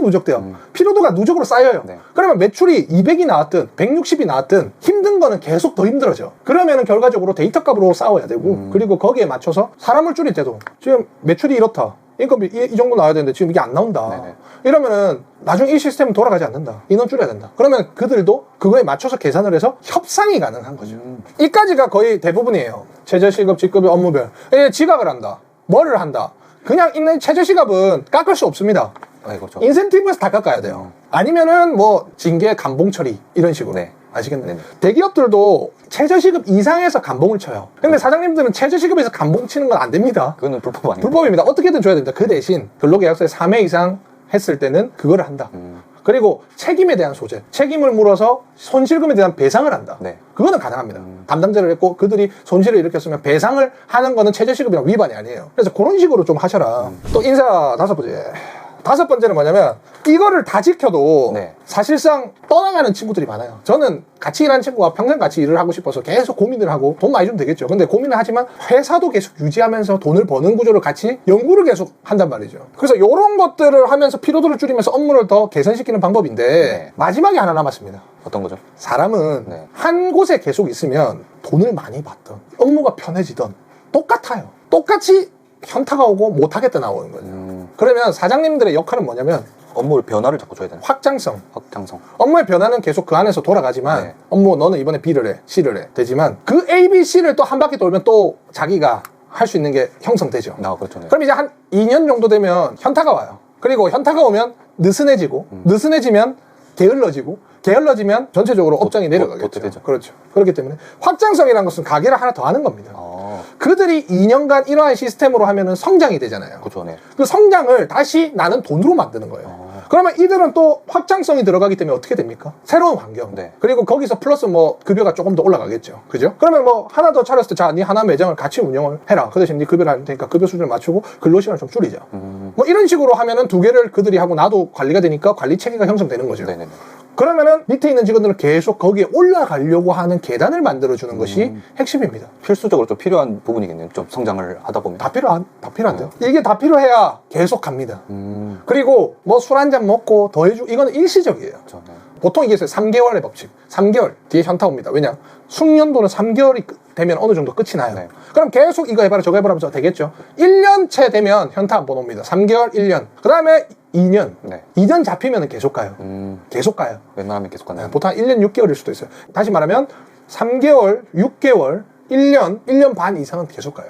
누적돼요. 피로도가 누적으로 쌓여요. 그러면 매출이 200이 나왔든 160이 나왔든 힘든 거는 계속 더 힘들어져. 그러면은 결과적으로 데이터 값으로 싸워야 되고 그리고 거기에 맞춰서 사람을 줄일 때도 지금 매출이 이렇다. 인건비 이 정도 나와야 되는데 지금 이게 안 나온다. 이러면은 나중에 이 시스템은 돌아가지 않는다. 인원 줄여야 된다. 그러면 그들도 그거에 맞춰서 계산을 해서 협상이 가능한 거죠. 이까지가 거의 대부분이에요. 최저시급, 직급의 업무별. 지각을 한다. 뭐를 한다. 그냥 있는 최저시급은 깎을 수 없습니다. 그렇죠. 인센티브에서 다 깎아야 돼요. 아니면은 뭐 징계, 감봉 처리 이런 식으로. 아시겠나요? 대기업들도 최저시급 이상에서 감봉을 쳐요. 근데 사장님들은 최저시급에서 감봉 치는 건 안 됩니다. 그거는 불법 아닙니다. 불법입니다. 어떻게든 줘야 됩니다. 그 대신 근로계약서에 3회 이상 했을 때는 그거를 한다. 그리고 책임에 대한 소재, 책임을 물어서 손실금에 대한 배상을 한다. 그거는 가능합니다. 담당자를 했고 그들이 손실을 일으켰으면 배상을 하는 거는 최저시급이랑 위반이 아니에요. 그래서 그런 식으로 좀 하셔라. 또 인사 다섯 번째는 뭐냐면 이거를 다 지켜도 사실상 떠나가는 친구들이 많아요. 저는 같이 일하는 친구가 평생 같이 일을 하고 싶어서 계속 고민을 하고 돈 많이 주면 되겠죠. 근데 고민을 하지만 회사도 계속 유지하면서 돈을 버는 구조를 같이 연구를 계속 한단 말이죠. 그래서 이런 것들을 하면서 피로도를 줄이면서 업무를 더 개선시키는 방법인데 마지막에 하나 남았습니다. 어떤 거죠? 사람은 한 곳에 계속 있으면 돈을 많이 받던 업무가 편해지던 똑같아요. 똑같이 현타가 오고 못하겠다 나오는 거죠. 그러면 사장님들의 역할은 뭐냐면 업무를 변화를 자꾸 줘야 되는 확장성. 업무의 변화는 계속 그 안에서 돌아가지만 업무 너는 이번에 B를 해, C를 해 되지만 그 A, B, C를 또 한 바퀴 돌면 또 자기가 할 수 있는 게 형성되죠. 그렇죠. 그럼 이제 한 2년 정도 되면 현타가 와요. 그리고 현타가 오면 느슨해지고 느슨해지면 게을러지면 전체적으로 업장이 내려가겠죠. 그렇죠. 그렇기 때문에 확장성이라는 것은 가게를 하나 더 하는 겁니다. 그들이 2년간 이러한 시스템으로 하면은 성장이 되잖아요. 그렇죠. 그 성장을 다시 나는 돈으로 만드는 거예요. 그러면 이들은 또 확장성이 들어가기 때문에 어떻게 됩니까? 새로운 환경. 그리고 거기서 플러스 뭐 급여가 조금 더 올라가겠죠. 그죠? 그러면 뭐 하나 더 차렸을 때 자, 네 하나 매장을 같이 운영을 해라. 그 대신 네 급여를 할 테니까 급여 수준을 맞추고 근로시간을 좀 줄이자. 뭐 이런 식으로 하면은 두 개를 그들이 하고 나도 관리가 되니까 관리 체계가 형성되는 거죠. 그러면은 밑에 있는 직원들은 계속 거기에 올라가려고 하는 계단을 만들어주는 것이 핵심입니다. 필수적으로 좀 필요한 부분이겠네요. 좀 성장을 하다 보면. 다 필요한데요. 이게 다 필요해야 계속 갑니다. 그리고 뭐 술 한잔 먹고 더 해주고 이거는 일시적이에요. 그렇죠. 보통 이게 3개월의 법칙. 3개월 뒤에 현타 옵니다. 왜냐? 숙련도는 3개월이 되면 어느 정도 끝이 나요. 그럼 계속 이거 해봐라 저거 해봐라 하면서 되겠죠. 1년째 되면 현타 한 번 옵니다. 3개월, 1년. 그 다음에 2년. 2년 잡히면 계속 가요. 계속 가요. 웬만하면 계속 가나요? 보통 1년 6개월일 수도 있어요. 다시 말하면 3개월, 6개월, 1년, 1년 반 이상은 계속 가요.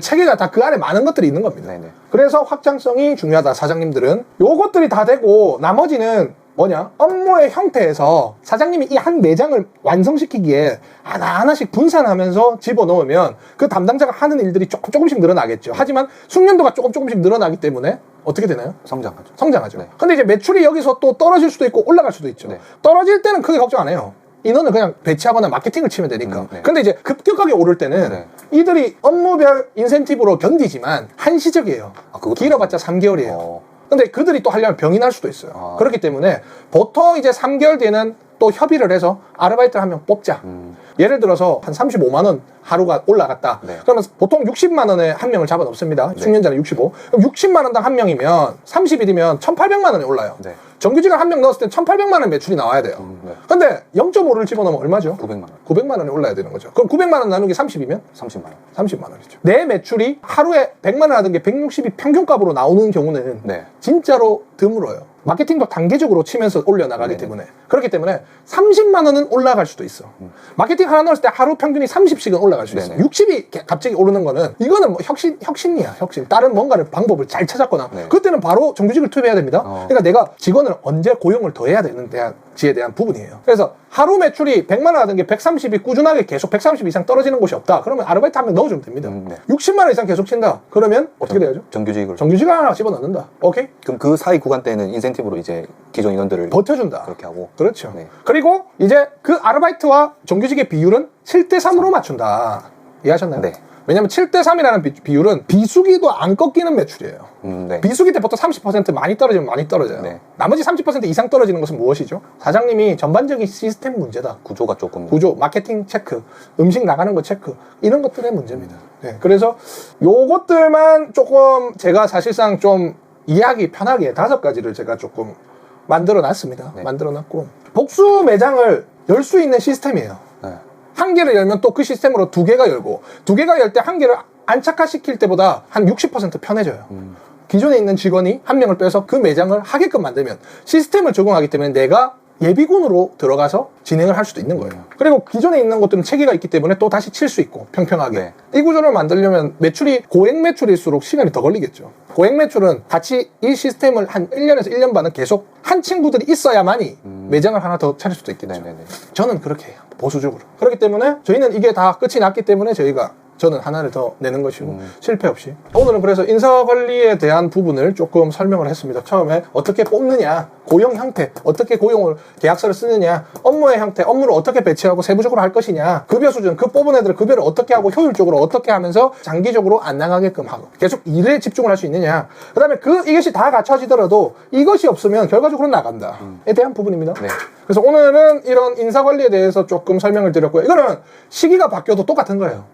체계가 다 그 안에 많은 것들이 있는 겁니다. 그래서 확장성이 중요하다. 사장님들은 요것들이 다 되고 나머지는 뭐냐? 업무의 형태에서 사장님이 이 한 매장을 완성시키기에 하나하나씩 분산하면서 집어넣으면 그 담당자가 하는 일들이 조금씩 늘어나겠죠. 하지만 숙련도가 조금씩 늘어나기 때문에 어떻게 되나요? 성장하죠. 근데 이제 매출이 여기서 또 떨어질 수도 있고 올라갈 수도 있죠. 떨어질 때는 크게 걱정 안 해요. 인원을 그냥 배치하거나 마케팅을 치면 되니까. 근데 이제 급격하게 오를 때는 이들이 업무별 인센티브로 견디지만 한시적이에요. 길어봤자 3개월이에요. 근데 그들이 또 하려면 병이 날 수도 있어요. 그렇기 때문에 보통 이제 3개월 뒤에는 또 협의를 해서 아르바이트를 한 명 뽑자. 예를 들어서 한 35만 원 하루가 올라갔다. 그러면 보통 60만 원에 한 명을 잡아 놓습니다. 숙련자는 65. 그럼 60만 원당 한 명이면 30일이면 1,800만 원이 올라요. 정규직을 한 명 넣었을 땐 1,800만 원 매출이 나와야 돼요. 네. 근데 0.5를 집어넣으면 얼마죠? 900만 원. 900만 원이 올라야 되는 거죠. 그럼 900만 원 나누기 30이면 30만 원. 30만 원이죠. 내 매출이 하루에 100만 원 하던 게 160이 평균값으로 나오는 경우는 네. 진짜로 드물어요. 마케팅도 단계적으로 치면서 올려나가기 네네. 때문에. 그렇기 때문에 30만 원은 올라갈 수도 있어. 마케팅 하나 넣었을 때 하루 평균이 30씩은 올라갈 수 있어. 네네. 60이 갑자기 오르는 거는 이거는 뭐 혁신이야, 혁신. 다른 뭔가를 방법을 잘 찾았거나 네. 그때는 바로 정규직을 투입해야 됩니다. 그러니까 내가 직원을 언제 고용을 더 해야 되는지에 대한 부분이에요. 그래서 하루 매출이 100만 원 하던 게 130이 꾸준하게 계속 130 이상 떨어지는 곳이 없다. 그러면 아르바이트 한 명 넣어주면 됩니다. 네. 60만 원 이상 계속 친다. 그러면 어떻게 돼야죠? 정규직을. 정규직을 하나 집어넣는다. 오케이? 그럼 그 사이 구간 때는 인센티브로 이제 기존 인원들을 버텨준다. 그렇게 하고. 그렇죠. 네. 그리고 이제 그 아르바이트와 정규직의 비율은 7대3으로 맞춘다. 이해하셨나요? 네. 왜냐면 7대3이라는 비율은 비수기도 안 꺾이는 매출이에요. 네. 비수기 때 보통 30% 많이 떨어지면 많이 떨어져요. 네. 나머지 30% 이상 떨어지는 것은 무엇이죠? 사장님이 전반적인 시스템 문제다. 구조가 조금. 구조, 마케팅 체크, 음식 나가는 거 체크, 이런 것들의 문제입니다. 네, 그래서 요것들만 조금 제가 사실상 좀 이해하기 편하게 5가지를 제가 조금 만들어 놨습니다. 네. 만들어 놨고 복수 매장을 열 수 있는 시스템이에요. 네. 한 개를 열면 또 그 시스템으로 2개가 열고 2개가 열 때 한 개를 안착화시킬 때보다 한 60% 편해져요. 기존에 있는 직원이 한 명을 빼서 그 매장을 하게끔 만들면 시스템을 적용하기 때문에 내가 예비군으로 들어가서 진행을 할 수도 있는 거예요. 그리고 기존에 있는 것들은 체계가 있기 때문에 또 다시 칠 수 있고 평평하게. 네. 이 구조를 만들려면 매출이 고액 매출일수록 시간이 더 걸리겠죠. 고액 매출은 같이 이 시스템을 한 1년에서 1년 반은 계속 한 친구들이 있어야만이 매장을 하나 더 차릴 수도 있겠죠. 네네네. 저는 그렇게 해요. 보수적으로. 그렇기 때문에 저희는 이게 다 끝이 났기 때문에 저는 하나를 더 내는 것이고 실패 없이. 오늘은 그래서 인사관리에 대한 부분을 조금 설명을 했습니다. 처음에 어떻게 뽑느냐, 고용 형태, 어떻게 고용을 계약서를 쓰느냐, 업무의 형태, 업무를 어떻게 배치하고 세부적으로 할 것이냐, 급여 수준, 그 뽑은 애들 급여를 어떻게 하고 효율적으로 어떻게 하면서 장기적으로 안 나가게끔 하고 계속 일에 집중을 할 수 있느냐. 그 다음에 이것이 다 갖춰지더라도 이것이 없으면 결과적으로 나간다에 대한 부분입니다. 네. 그래서 오늘은 이런 인사관리에 대해서 조금 설명을 드렸고요. 이거는 시기가 바뀌어도 똑같은 거예요.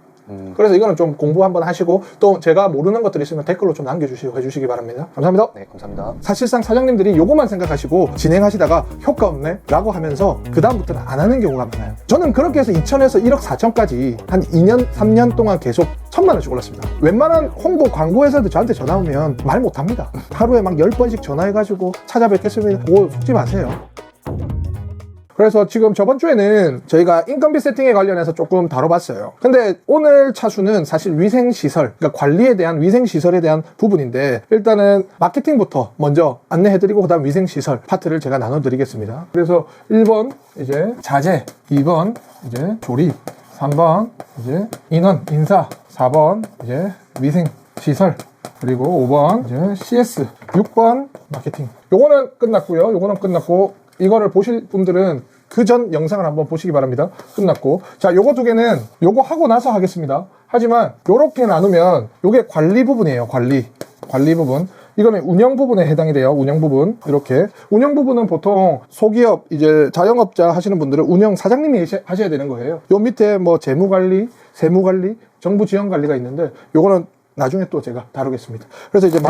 그래서 이거는 좀 공부 한번 하시고 또 제가 모르는 것들이 있으면 댓글로 좀 남겨주시고 해주시기 바랍니다. 감사합니다. 네, 감사합니다. 사실상 사장님들이 요거만 생각하시고 진행하시다가 효과 없네 라고 하면서 그 다음부터는 안 하는 경우가 많아요. 저는 그렇게 해서 2천에서 1억 4천까지 한 2년 3년 동안 계속 1,000만 원씩 올랐습니다. 웬만한 홍보 광고 회사들 저한테 전화 오면 말 못합니다. 하루에 막 10번씩 전화해가지고 찾아뵙겠습니다. 그거 속지 마세요. 그래서 지금 저번 주에는 저희가 인건비 세팅에 관련해서 조금 다뤄봤어요. 근데 오늘 차수는 사실 위생시설, 그러니까 관리에 대한 위생시설에 대한 부분인데 일단은 마케팅부터 먼저 안내해드리고 그 다음 위생시설 파트를 제가 나눠드리겠습니다. 그래서 1번 이제 자재, 2번 이제 조립, 3번 이제 인원, 인사, 4번 이제 위생시설, 그리고 5번 이제 CS, 6번 마케팅. 요거는 끝났고요. 요거는 끝났고 이거를 보실 분들은 그 전 영상을 한번 보시기 바랍니다. 끝났고. 자, 요거 2개는 요거 하고 나서 하겠습니다. 하지만 요렇게 나누면 요게 관리 부분이에요. 관리 부분. 이거는 운영 부분에 해당이 돼요. 운영 부분. 이렇게. 운영 부분은 보통 소기업, 이제 자영업자 하시는 분들은 운영 사장님이 하셔야 되는 거예요. 요 밑에 뭐 재무관리, 세무관리, 정부 지원 관리가 있는데 요거는 나중에 또 제가 다루겠습니다. 그래서 이제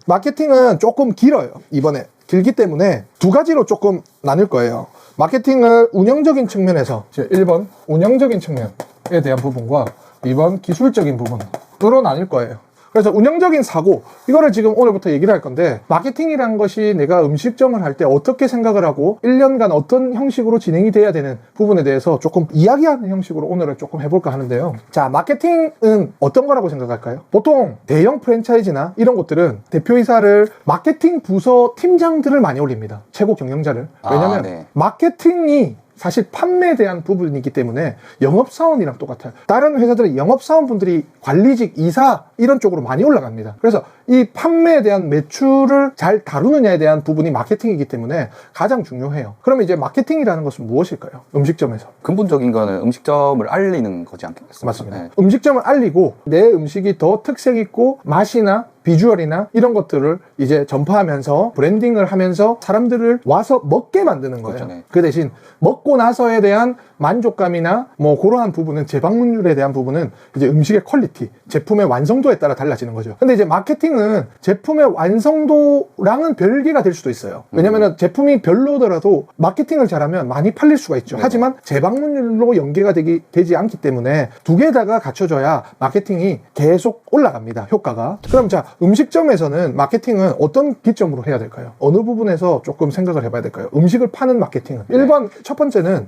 마케팅은 조금 길어요. 이번에 길기 때문에 2가지로 조금 나눌 거예요. 마케팅을 운영적인 측면에서 이제 1번 운영적인 측면에 대한 부분과 2번 기술적인 부분으로 나눌 거예요. 그래서 운영적인 사고, 이거를 지금 오늘부터 얘기를 할 건데 마케팅이란 것이 내가 음식점을 할 때 어떻게 생각을 하고 1년간 어떤 형식으로 진행이 돼야 되는 부분에 대해서 조금 이야기하는 형식으로 오늘은 조금 해볼까 하는데요. 자, 마케팅은 어떤 거라고 생각할까요? 보통 대형 프랜차이즈나 이런 곳들은 대표이사를 마케팅 부서 팀장들을 많이 올립니다. 최고 경영자를. 왜냐면 네. 마케팅이 사실 판매에 대한 부분이기 때문에 영업사원이랑 똑같아요. 다른 회사들은 영업사원분들이 관리직, 이사 이런 쪽으로 많이 올라갑니다. 그래서 이 판매에 대한 매출을 잘 다루느냐에 대한 부분이 마케팅이기 때문에 가장 중요해요. 그러면 이제 마케팅이라는 것은 무엇일까요? 음식점에서. 근본적인 거는 음식점을 알리는 거지 않겠습니까? 맞습니다. 네. 음식점을 알리고 내 음식이 더 특색 있고 맛이나 비주얼이나 이런 것들을 이제 전파하면서 브랜딩을 하면서 사람들을 와서 먹게 만드는 거예요. 그렇죠, 네. 그 대신 먹고 나서에 대한 만족감이나 뭐 그러한 부분은 재방문율에 대한 부분은 이제 음식의 퀄리티, 제품의 완성도에 따라 달라지는 거죠. 근데 이제 마케팅은 제품의 완성도랑은 별개가 될 수도 있어요. 왜냐면은 제품이 별로더라도 마케팅을 잘하면 많이 팔릴 수가 있죠. 네네. 하지만 재방문율로 연계가 되지 않기 때문에 두 개 다가 갖춰져야 마케팅이 계속 올라갑니다. 효과가. 그럼 자, 음식점에서는 마케팅은 어떤 기점으로 해야 될까요? 어느 부분에서 조금 생각을 해봐야 될까요? 음식을 파는 마케팅은. 1번, 첫 번째는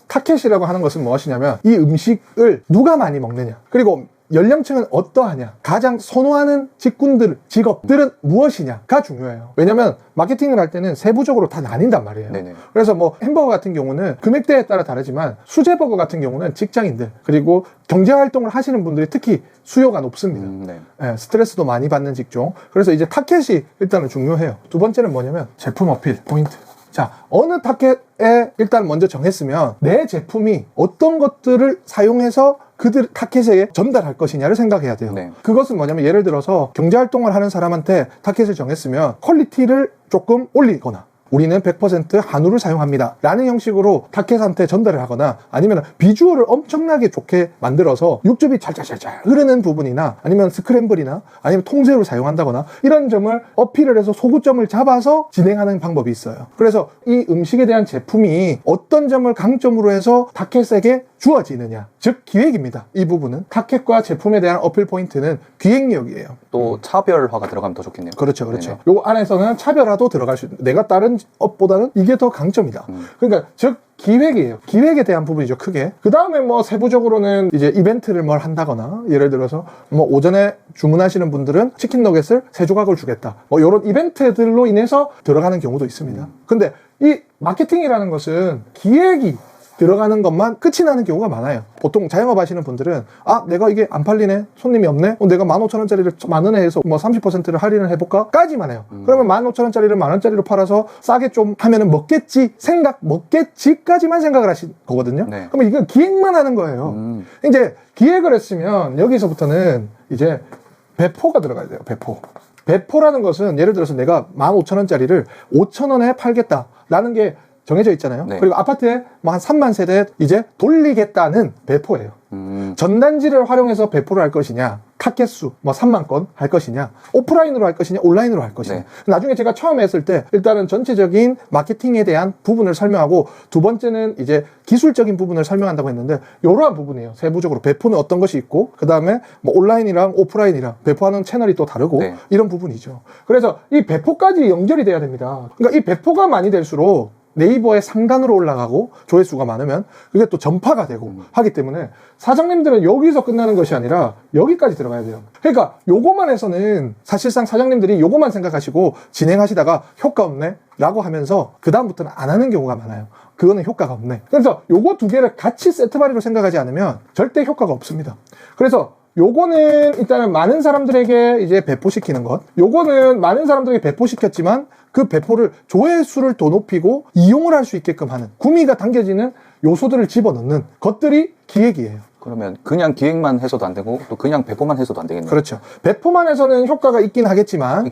타켓이라고 하는 것은 무엇이냐면 이 음식을 누가 많이 먹느냐. 그리고 연령층은 어떠하냐, 가장 선호하는 직업들은 무엇이냐가 중요해요. 왜냐면 마케팅을 할 때는 세부적으로 다 나뉜단 말이에요. 네네. 그래서 뭐 햄버거 같은 경우는 금액대에 따라 다르지만 수제버거 같은 경우는 직장인들 그리고 경제활동을 하시는 분들이 특히 수요가 높습니다. 네. 예, 스트레스도 많이 받는 직종. 그래서 이제 타켓이 일단은 중요해요. 두 번째는 뭐냐면 제품 어필 포인트. 자, 어느 타켓에 일단 먼저 정했으면 내 제품이 어떤 것들을 사용해서 그들 타켓에 전달할 것이냐를 생각해야 돼요. 네. 그것은 뭐냐면 예를 들어서 경제활동을 하는 사람한테 타켓을 정했으면 퀄리티를 조금 올리거나 우리는 100% 한우를 사용합니다 라는 형식으로 타켓한테 전달을 하거나 아니면 비주얼을 엄청나게 좋게 만들어서 육즙이 잘잘잘잘 흐르는 부분이나 아니면 스크램블이나 아니면 통새우를 사용한다거나 이런 점을 어필을 해서 소구점을 잡아서 진행하는 방법이 있어요. 그래서 이 음식에 대한 제품이 어떤 점을 강점으로 해서 타켓에게 주어지느냐, 즉 기획입니다. 이 부분은 타켓과 제품에 대한 어필 포인트는 기획력이에요. 또 차별화가 들어가면 더 좋겠네요. 그렇죠, 그렇죠. 네네. 요 안에서는 차별화도 들어갈 수 있는, 내가 다른 업보다는 이게 더 강점이다. 그러니까 즉 기획이에요. 기획에 대한 부분이죠, 크게. 그 다음에 뭐 세부적으로는 이제 이벤트를 뭘 한다거나 예를 들어서 뭐 오전에 주문하시는 분들은 치킨 너겟을 3조각을 주겠다. 뭐 이런 이벤트들로 인해서 들어가는 경우도 있습니다. 근데 이 마케팅이라는 것은 기획이 들어가는 것만 끝이 나는 경우가 많아요. 보통 자영업 하시는 분들은 아, 내가 이게 안 팔리네, 손님이 없네, 내가 15,000원짜리를 10,000원에 해서 뭐 30%를 할인을 해볼까 까지만 해요. 그러면 15,000원짜리를 10,000원짜리로 팔아서 싸게 좀 하면은 먹겠지까지만 생각을 하신 거거든요. 네. 그러면 이건 기획만 하는 거예요. 이제 기획을 했으면 여기서부터는 이제 배포가 들어가야 돼요. 배포라는 것은 예를 들어서 내가 15,000원짜리를 5,000원에 팔겠다라는 게 정해져 있잖아요. 네. 그리고 아파트에 뭐 한 3만 세대 이제 돌리겠다는 배포예요. 전단지를 활용해서 배포를 할 것이냐, 타켓수 뭐 3만 건 할 것이냐, 오프라인으로 할 것이냐, 온라인으로 할 것이냐. 네. 나중에 제가 처음에 했을 때 일단은 전체적인 마케팅에 대한 부분을 설명하고 두 번째는 이제 기술적인 부분을 설명한다고 했는데 이러한 부분이에요. 세부적으로 배포는 어떤 것이 있고 그 다음에 뭐 온라인이랑 오프라인이랑 배포하는 채널이 또 다르고 네. 이런 부분이죠. 그래서 이 배포까지 연결이 돼야 됩니다. 그러니까 이 배포가 많이 될수록 네이버의 상단으로 올라가고 조회수가 많으면 그게 또 전파가 되고 하기 때문에 사장님들은 여기서 끝나는 것이 아니라 여기까지 들어가야 돼요. 그러니까 요거만 해서는 사실상 사장님들이 요거만 생각하시고 진행하시다가 효과 없네 라고 하면서 그 다음부터는 안 하는 경우가 많아요. 그거는 효과가 없네. 그래서 요거 두 개를 같이 세트바리로 생각하지 않으면 절대 효과가 없습니다. 그래서 요거는 일단은 많은 사람들에게 이제 배포시키는 것, 요거는 많은 사람들에게 배포시켰지만 그 배포를 조회수를 더 높이고 이용을 할 수 있게끔 하는, 구미가 당겨지는 요소들을 집어넣는 것들이 기획이에요. 그러면 그냥 기획만 해서도 안 되고 또 그냥 배포만 해서도 안 되겠네요. 그렇죠. 배포만 해서는 효과가 있긴 하겠지만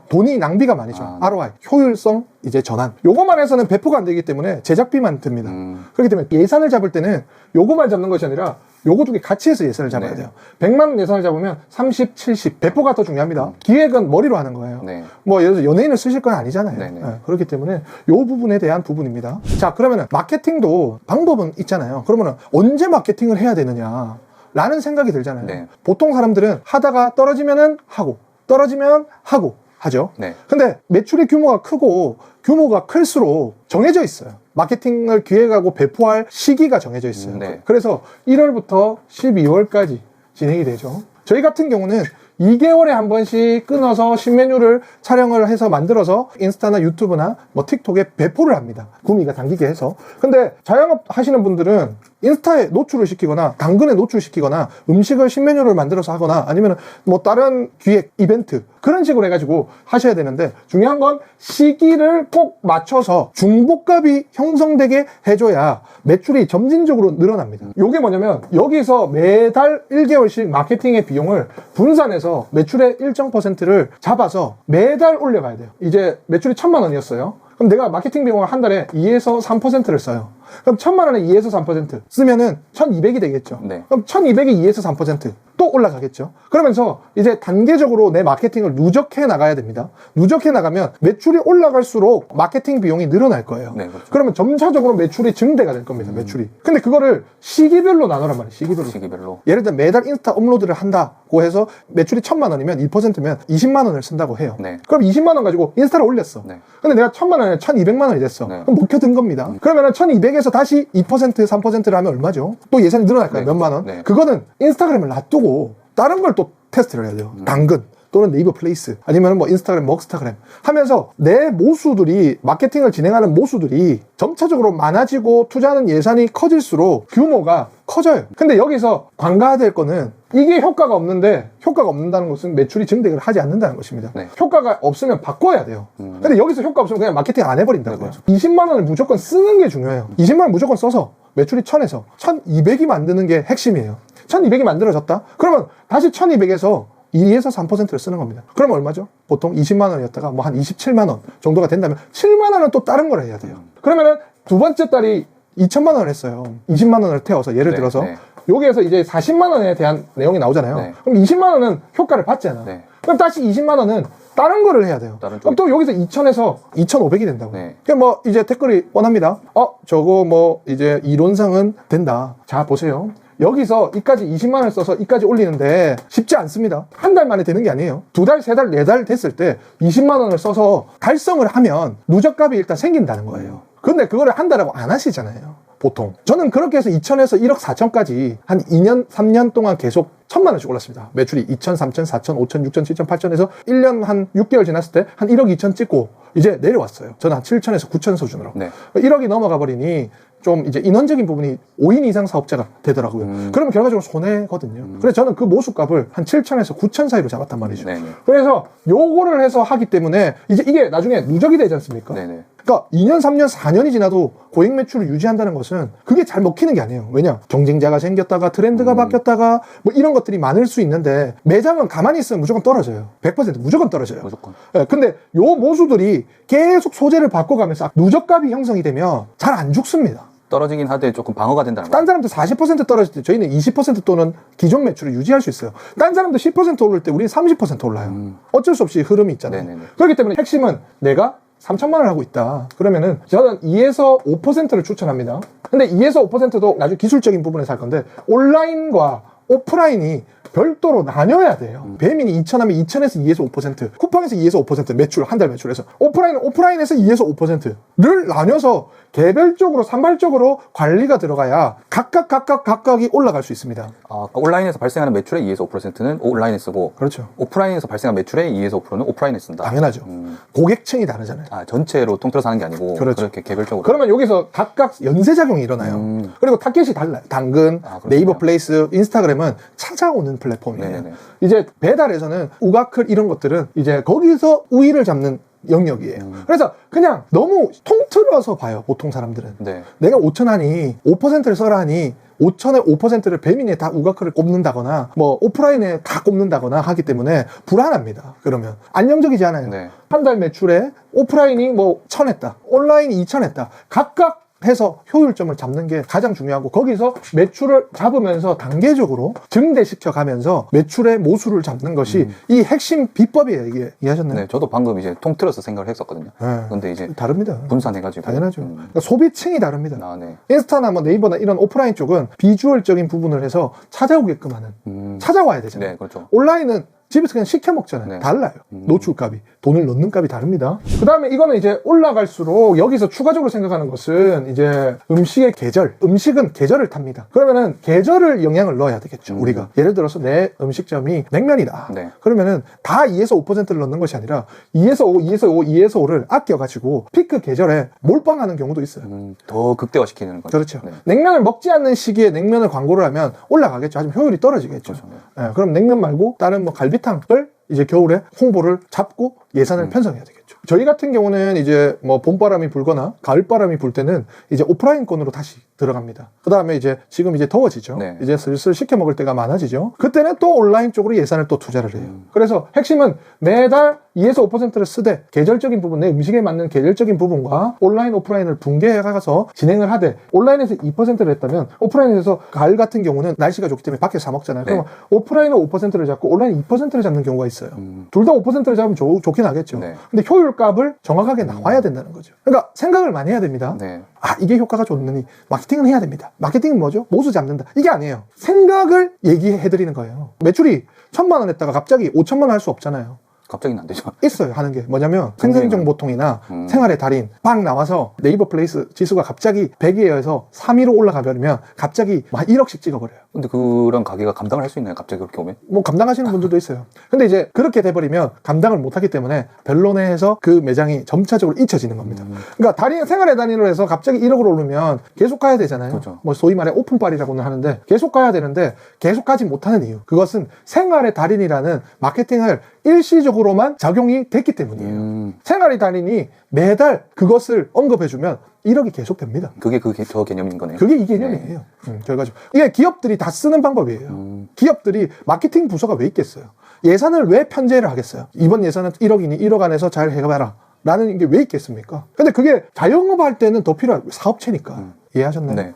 돈이 낭비가 많이죠. ROI, 효율성, 이제 전환. 요거만 해서는 배포가 안 되기 때문에 제작비만 듭니다. 그렇기 때문에 예산을 잡을 때는 요거만 잡는 것이 아니라 요거 두 개 같이 해서 예산을 잡아야 돼요. 100만 원 예산을 잡으면 30, 70 배포가 더 중요합니다. 기획은 머리로 하는 거예요. 네. 뭐 예를 들어서 연예인을 쓰실 건 아니잖아요. 네네. 네, 그렇기 때문에 요 부분에 대한 부분입니다. 자, 그러면은 마케팅도 방법은 있잖아요. 그러면은 언제 마케팅을 해야 되느냐 라는 생각이 들잖아요. 네. 보통 사람들은 하다가 떨어지면은 하고 떨어지면 하고 하죠. 네. 근데 매출의 규모가 크고 규모가 클수록 정해져 있어요. 마케팅을 기획하고 배포할 시기가 정해져 있어요. 네. 그래서 1월부터 12월까지 진행이 되죠. 저희 같은 경우는 2개월에 한 번씩 끊어서 신메뉴를 촬영을 해서 만들어서 인스타나 유튜브나 뭐 틱톡에 배포를 합니다. 구미가 당기게 해서. 근데 자영업 하시는 분들은 인스타에 노출을 시키거나 당근에 노출시키거나 음식을 신메뉴를 만들어서 하거나 아니면 뭐 다른 기획 이벤트 그런 식으로 해가지고 하셔야 되는데, 중요한 건 시기를 꼭 맞춰서 중복값이 형성되게 해줘야 매출이 점진적으로 늘어납니다. 요게 뭐냐면 여기서 매달 1개월씩 마케팅의 비용을 분산해서 매출의 일정 퍼센트를 잡아서 매달 올려가야 돼요. 이제 매출이 1,000만 원이었어요. 그럼 내가 마케팅 비용을 한 달에 2에서 3%를 써요. 그럼 1,000만 원에 2에서 3% 쓰면은 1,200이 되겠죠. 네. 그럼 1,200이 2에서 3%또 올라가겠죠. 그러면서 이제 단계적으로 내 마케팅을 누적해 나가야 됩니다. 누적해 나가면 매출이 올라갈수록 마케팅 비용이 늘어날 거예요. 네, 그렇죠. 그러면 점차적으로 매출이 증대가 될 겁니다. 매출이. 근데 그거를 시기별로 나누란 말이에요. 시기별로. 예를 들어 매달 인스타 업로드를 한다고 해서 매출이 1,000만 원이면 2%면 20만 원을 쓴다고 해요. 네. 그럼 20만 원 가지고 인스타를 올렸어. 네. 근데 내가 1,000만 원에 1,200만 원이 됐어. 네. 그럼 먹혀든 겁니다. 그러면은 1,200에서 다시 2%, 3%를 하면 얼마죠? 또 예산이 늘어날까요? 네. 몇만 원? 네. 그거는 인스타그램을 놔두고 다른 걸 또 테스트를 해야 돼요. 당근. 또는 네이버 플레이스 아니면 뭐 인스타그램, 먹스타그램 하면서 내 모수들이 마케팅을 진행하는 모수들이 점차적으로 많아지고 투자하는 예산이 커질수록 규모가 커져요. 근데 여기서 관가될 거는 이게 효과가 없는데, 효과가 없는다는 것은 매출이 증대를 하지 않는다는 것입니다. 네. 효과가 없으면 바꿔야 돼요. 근데 여기서 효과 없으면 그냥 마케팅 안 해버린다고요. 네, 20만 원을 무조건 쓰는 게 중요해요. 20만 원 무조건 써서 매출이 1,000에서 1,200이 만드는 게 핵심이에요. 1,200이 만들어졌다? 그러면 다시 1,200에서 2에서 3%를 쓰는 겁니다. 그럼 얼마죠? 보통 20만 원이었다가 뭐 한 27만 원 정도가 된다면 7만 원은 또 다른 걸 해야 돼요. 그러면은 두 번째 달이 2천만 원을 했어요. 20만 원을 태워서 예를 네, 들어서 네. 여기에서 이제 40만 원에 대한 내용이 나오잖아요. 네. 그럼 20만 원은 효과를 받잖아. 네. 그럼 다시 20만 원은 다른 거를 해야 돼요. 다른 그럼 또 여기서 2,000에서 2,500이 된다고. 네. 그럼 뭐 이제 댓글이 뻔합니다. 저거 뭐 이제 이론상은 된다. 자, 보세요. 여기서 이까지 20만 원을 써서 이까지 올리는데 쉽지 않습니다. 한 달 만에 되는 게 아니에요. 2달, 3달, 4달 됐을 때 20만 원을 써서 달성을 하면 누적값이 일단 생긴다는 거예요. 근데 그거를 한 달하고 안 하시잖아요. 보통. 저는 그렇게 해서 2천에서 1억 4천까지 한 2년, 3년 동안 계속 1,000만 원씩 올랐습니다. 매출이 2천, 3천, 4천, 5천, 6천, 7천, 8천에서 1년 한 6개월 지났을 때 한 1억 2천 찍고 이제 내려왔어요. 저는 한 7천에서 9천 수준으로. 네. 1억이 넘어가 버리니 좀 이제 인원적인 부분이 5인 이상 사업자가 되더라고요. 그러면 결과적으로 손해거든요. 그래서 저는 그 모수값을 한 7천에서 9천 사이로 잡았단 말이죠. 네네. 그래서 요거를 해서 하기 때문에 이제 이게 나중에 누적이 되지 않습니까? 네네. 그러니까 2년, 3년, 4년이 지나도 고액 매출을 유지한다는 것은 그게 잘 먹히는 게 아니에요. 왜냐? 경쟁자가 생겼다가 트렌드가 바뀌었다가 뭐 이런 것들이 많을 수 있는데 매장은 가만히 있으면 무조건 떨어져요. 100% 무조건 떨어져요. 무조건. 예, 근데 요 모수들이 계속 소재를 바꿔가면서 누적값이 형성이 되면 잘 안 죽습니다. 떨어지긴 하되 조금 방어가 된다는 거예요. 딴 사람들 40% 떨어질 때 저희는 20% 또는 기존 매출을 유지할 수 있어요. 딴 사람들 10% 오를 때 우리는 30% 올라요. 어쩔 수 없이 흐름이 있잖아요. 네네네. 그렇기 때문에 핵심은 내가 3천만 원을 하고 있다. 그러면은 저는 2에서 5%를 추천합니다. 근데 2에서 5%도 나중에 기술적인 부분에서 할 건데 온라인과 오프라인이 별도로 나뉘어야 돼요. 배민이 2천 하면 2천에서 2에서 5%, 쿠팡에서 2에서 5% 매출, 한 달 매출에서 오프라인은 오프라인에서 2에서 5%를 나뉘어서 개별적으로 산발적으로 관리가 들어가야 각각이 올라갈 수 있습니다. 그러니까 온라인에서 발생하는 매출의 2에서 5%는 온라인에 쓰고, 그렇죠. 오프라인에서 발생한 매출의 2에서 5%는 오프라인에 쓴다. 당연하죠. 고객층이 다르잖아요. 전체로 통틀어서 하는 게 아니고 그렇죠. 그렇게 개별적으로. 그러면 여기서 각각 연쇄작용이 일어나요. 그리고 타겟이 달라요. 당근, 그렇군요. 네이버 플레이스, 인스타그램은 찾아오는 플랫폼이에요. 네네네. 이제 배달에서는 우가클 이런 것들은 이제 거기서 우위를 잡는 영역이에요. 그래서 그냥 너무 통틀어서 봐요. 보통 사람들은. 네. 내가 5천 하니 5%를 써라 하니 5천에 5%를 배민에 다 우가클을 꼽는다거나 뭐 오프라인에 다 꼽는다거나 하기 때문에 불안합니다. 그러면 안정적이지 않아요. 네. 한 달 매출에 오프라인이 뭐 1,000 했다. 온라인이 2,000 했다. 각각 해서 효율점을 잡는 게 가장 중요하고 거기서 매출을 잡으면서 단계적으로 증대시켜 가면서 매출의 모수를 잡는 것이 이 핵심 비법이에요. 이게 이해하셨나요? 네, 저도 방금 이제 통틀어서 생각을 했었거든요. 네. 근데 이제 다릅니다. 분산해가지고. 당연하죠. 그러니까 소비층이 다릅니다. 네. 인스타나 뭐 네이버나 이런 오프라인 쪽은 비주얼적인 부분을 해서 찾아오게끔 하는 찾아와야 되잖아요. 네, 그렇죠. 온라인은 집에서 그냥 시켜 먹잖아요. 네. 달라요. 노출값이. 돈을 넣는 값이 다릅니다. 그 다음에 이거는 이제 올라갈수록 여기서 추가적으로 생각하는 것은 이제 음식의 계절. 음식은 계절을 탑니다. 그러면은 계절을 영향을 넣어야 되겠죠. 우리가. 예를 들어서 내 음식점이 냉면이다. 네. 그러면은 다 2에서 5%를 넣는 것이 아니라 2에서 5, 2에서 5, 2에서 5를 아껴가지고 피크 계절에 몰빵하는 경우도 있어요. 더 극대화시키는 거죠. 그렇죠. 네. 냉면을 먹지 않는 시기에 냉면을 광고를 하면 올라가겠죠. 하지만 효율이 떨어지겠죠. 그렇죠. 예, 그럼 냉면 말고 다른 뭐 갈비탕을 이제 겨울에 홍보를 잡고 예산을 편성해야 되겠죠. 저희 같은 경우는 이제 뭐 봄바람이 불거나 가을바람이 불 때는 이제 오프라인권으로 다시 들어갑니다. 그 다음에 이제 지금 이제 더워지죠. 네. 이제 슬슬 시켜 먹을 때가 많아지죠. 그때는 또 온라인 쪽으로 예산을 또 투자를 해요. 그래서 핵심은 매달 2에서 5%를 쓰되 계절적인 부분, 내 음식에 맞는 계절적인 부분과 온라인, 오프라인을 분개해 가서 진행을 하되 온라인에서 2%를 했다면 오프라인에서 가을 같은 경우는 날씨가 좋기 때문에 밖에서 사 먹잖아요. 네. 그러면 오프라인은 5%를 잡고 온라인 2%를 잡는 경우가 있어요. 둘 다 5%를 잡으면 좋긴 하겠죠. 네. 근데 효율값을 정확하게 나와야 된다는 거죠. 그러니까 생각을 많이 해야 됩니다. 네. 아, 이게 효과가 좋느니 마케팅은 해야 됩니다. 마케팅은 뭐죠? 모수 잡는다. 이게 아니에요. 생각을 얘기해드리는 거예요. 매출이 1,000만 원 했다가 갑자기 5천만 원 할 수 없잖아요. 갑자기는 안 되죠. 있어요. 하는 게 뭐냐면 생생정보통이나 생활의 달인 막 나와서 네이버 플레이스 지수가 갑자기 100위에서 3위로 올라가 버리면 갑자기 막 1억씩 찍어버려요. 근데 그런 가게가 감당을 할 수 있나요? 갑자기 그렇게 오면? 뭐 감당하시는 분들도 있어요. 근데 이제 그렇게 돼버리면 감당을 못하기 때문에 벨로네에서 그 매장이 점차적으로 잊혀지는 겁니다. 그러니까 달인, 생활의 달인으로 해서 갑자기 1억으로 오르면 계속 가야 되잖아요. 그렇죠. 뭐 소위 말해 오픈빨이라고는 하는데 계속 가야 되는데 계속 가지 못하는 이유, 그것은 생활의 달인이라는 마케팅을 일시적으로만 작용이 됐기 때문이에요. 생활의 달인이 매달 그것을 언급해주면 1억이 계속 됩니다. 그게 저 개념인 거네요. 그게 이 개념이에요. 결과적으로. 이게 기업들이 다 쓰는 방법이에요. 기업들이 마케팅 부서가 왜 있겠어요? 예산을 왜 편제를 하겠어요? 이번 예산은 1억이니 1억 안에서 잘 해봐라 라는 게 왜 있겠습니까? 근데 그게 자영업할 때는 더 필요한 사업체니까. 이해하셨나요? 네.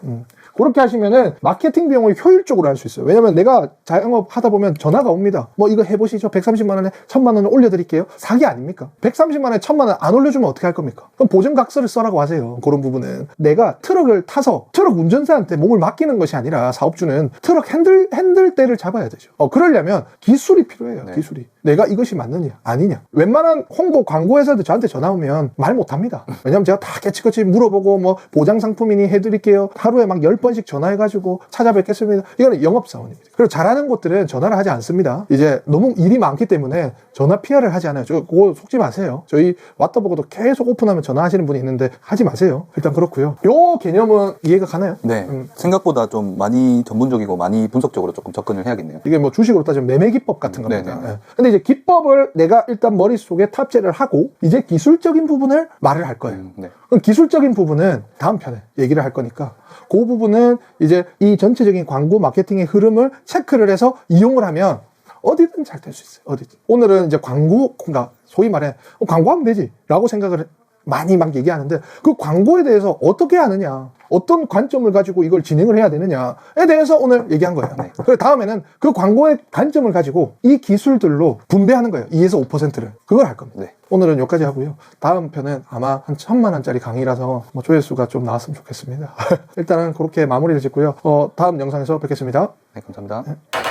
그렇게 하시면은 마케팅 비용을 효율적으로 할 수 있어요. 왜냐면 내가 자영업 하다 보면 전화가 옵니다. 뭐 이거 해보시죠. 130만 원에 1000만 원을 올려드릴게요. 사기 아닙니까? 130만 원에 1000만 원 안 올려주면 어떻게 할 겁니까? 그럼 보증각서를 써라고 하세요. 그런 부분은. 내가 트럭을 타서 트럭 운전사한테 몸을 맡기는 것이 아니라 사업주는 트럭 핸들대를 잡아야 되죠. 그러려면 기술이 필요해요. 네. 기술이. 내가 이것이 맞느냐 아니냐. 웬만한 홍보 광고회사들 저한테 전화 오면 말 못합니다. 왜냐면 제가 다 깨치꺼치 물어보고 뭐 보장 상품이니 해드릴게요. 하루에 막 10번씩 전화해가지고 찾아뵙겠습니다. 이거는 영업사원입니다. 그리고 잘하는 곳들은 전화를 하지 않습니다. 이제 너무 일이 많기 때문에 전화 피하를 하지 않아요. 그거 속지 마세요. 저희 왔다 보고도 계속 오픈하면 전화하시는 분이 있는데 하지 마세요. 일단 그렇고요. 요 개념은 이해가 가나요? 네. 생각보다 좀 많이 전문적이고 많이 분석적으로 조금 접근을 해야겠네요. 이게 뭐 주식으로 따지면 매매 기법 같은 겁니다. 네네. 예. 근데 이제 기법을 내가 일단 머릿속에 탑재를 하고 이제 기술적인 부분을 말을 할 거예요. 네. 그럼 기술적인 부분은 다음 편에 얘기를 할 거니까 그 부분은 이제 이 전체적인 광고 마케팅의 흐름을 체크를 해서 이용을 하면 어디든 잘 될 수 있어요. 어디든. 오늘은 이제 광고, 그러니까 소위 말해 광고하면 되지 라고 생각을 많이 막 얘기하는데 그 광고에 대해서 어떻게 하느냐, 어떤 관점을 가지고 이걸 진행을 해야 되느냐에 대해서 오늘 얘기한 거예요. 네. 그리고 다음에는 그 광고의 관점을 가지고 이 기술들로 분배하는 거예요. 2에서 5%를. 그걸 할 겁니다. 네. 오늘은 여기까지 하고요. 다음 편은 아마 한 1000만 원짜리 강의라서 뭐 조회수가 좀 나왔으면 좋겠습니다. 일단은 그렇게 마무리를 짓고요. 다음 영상에서 뵙겠습니다. 네, 감사합니다. 네.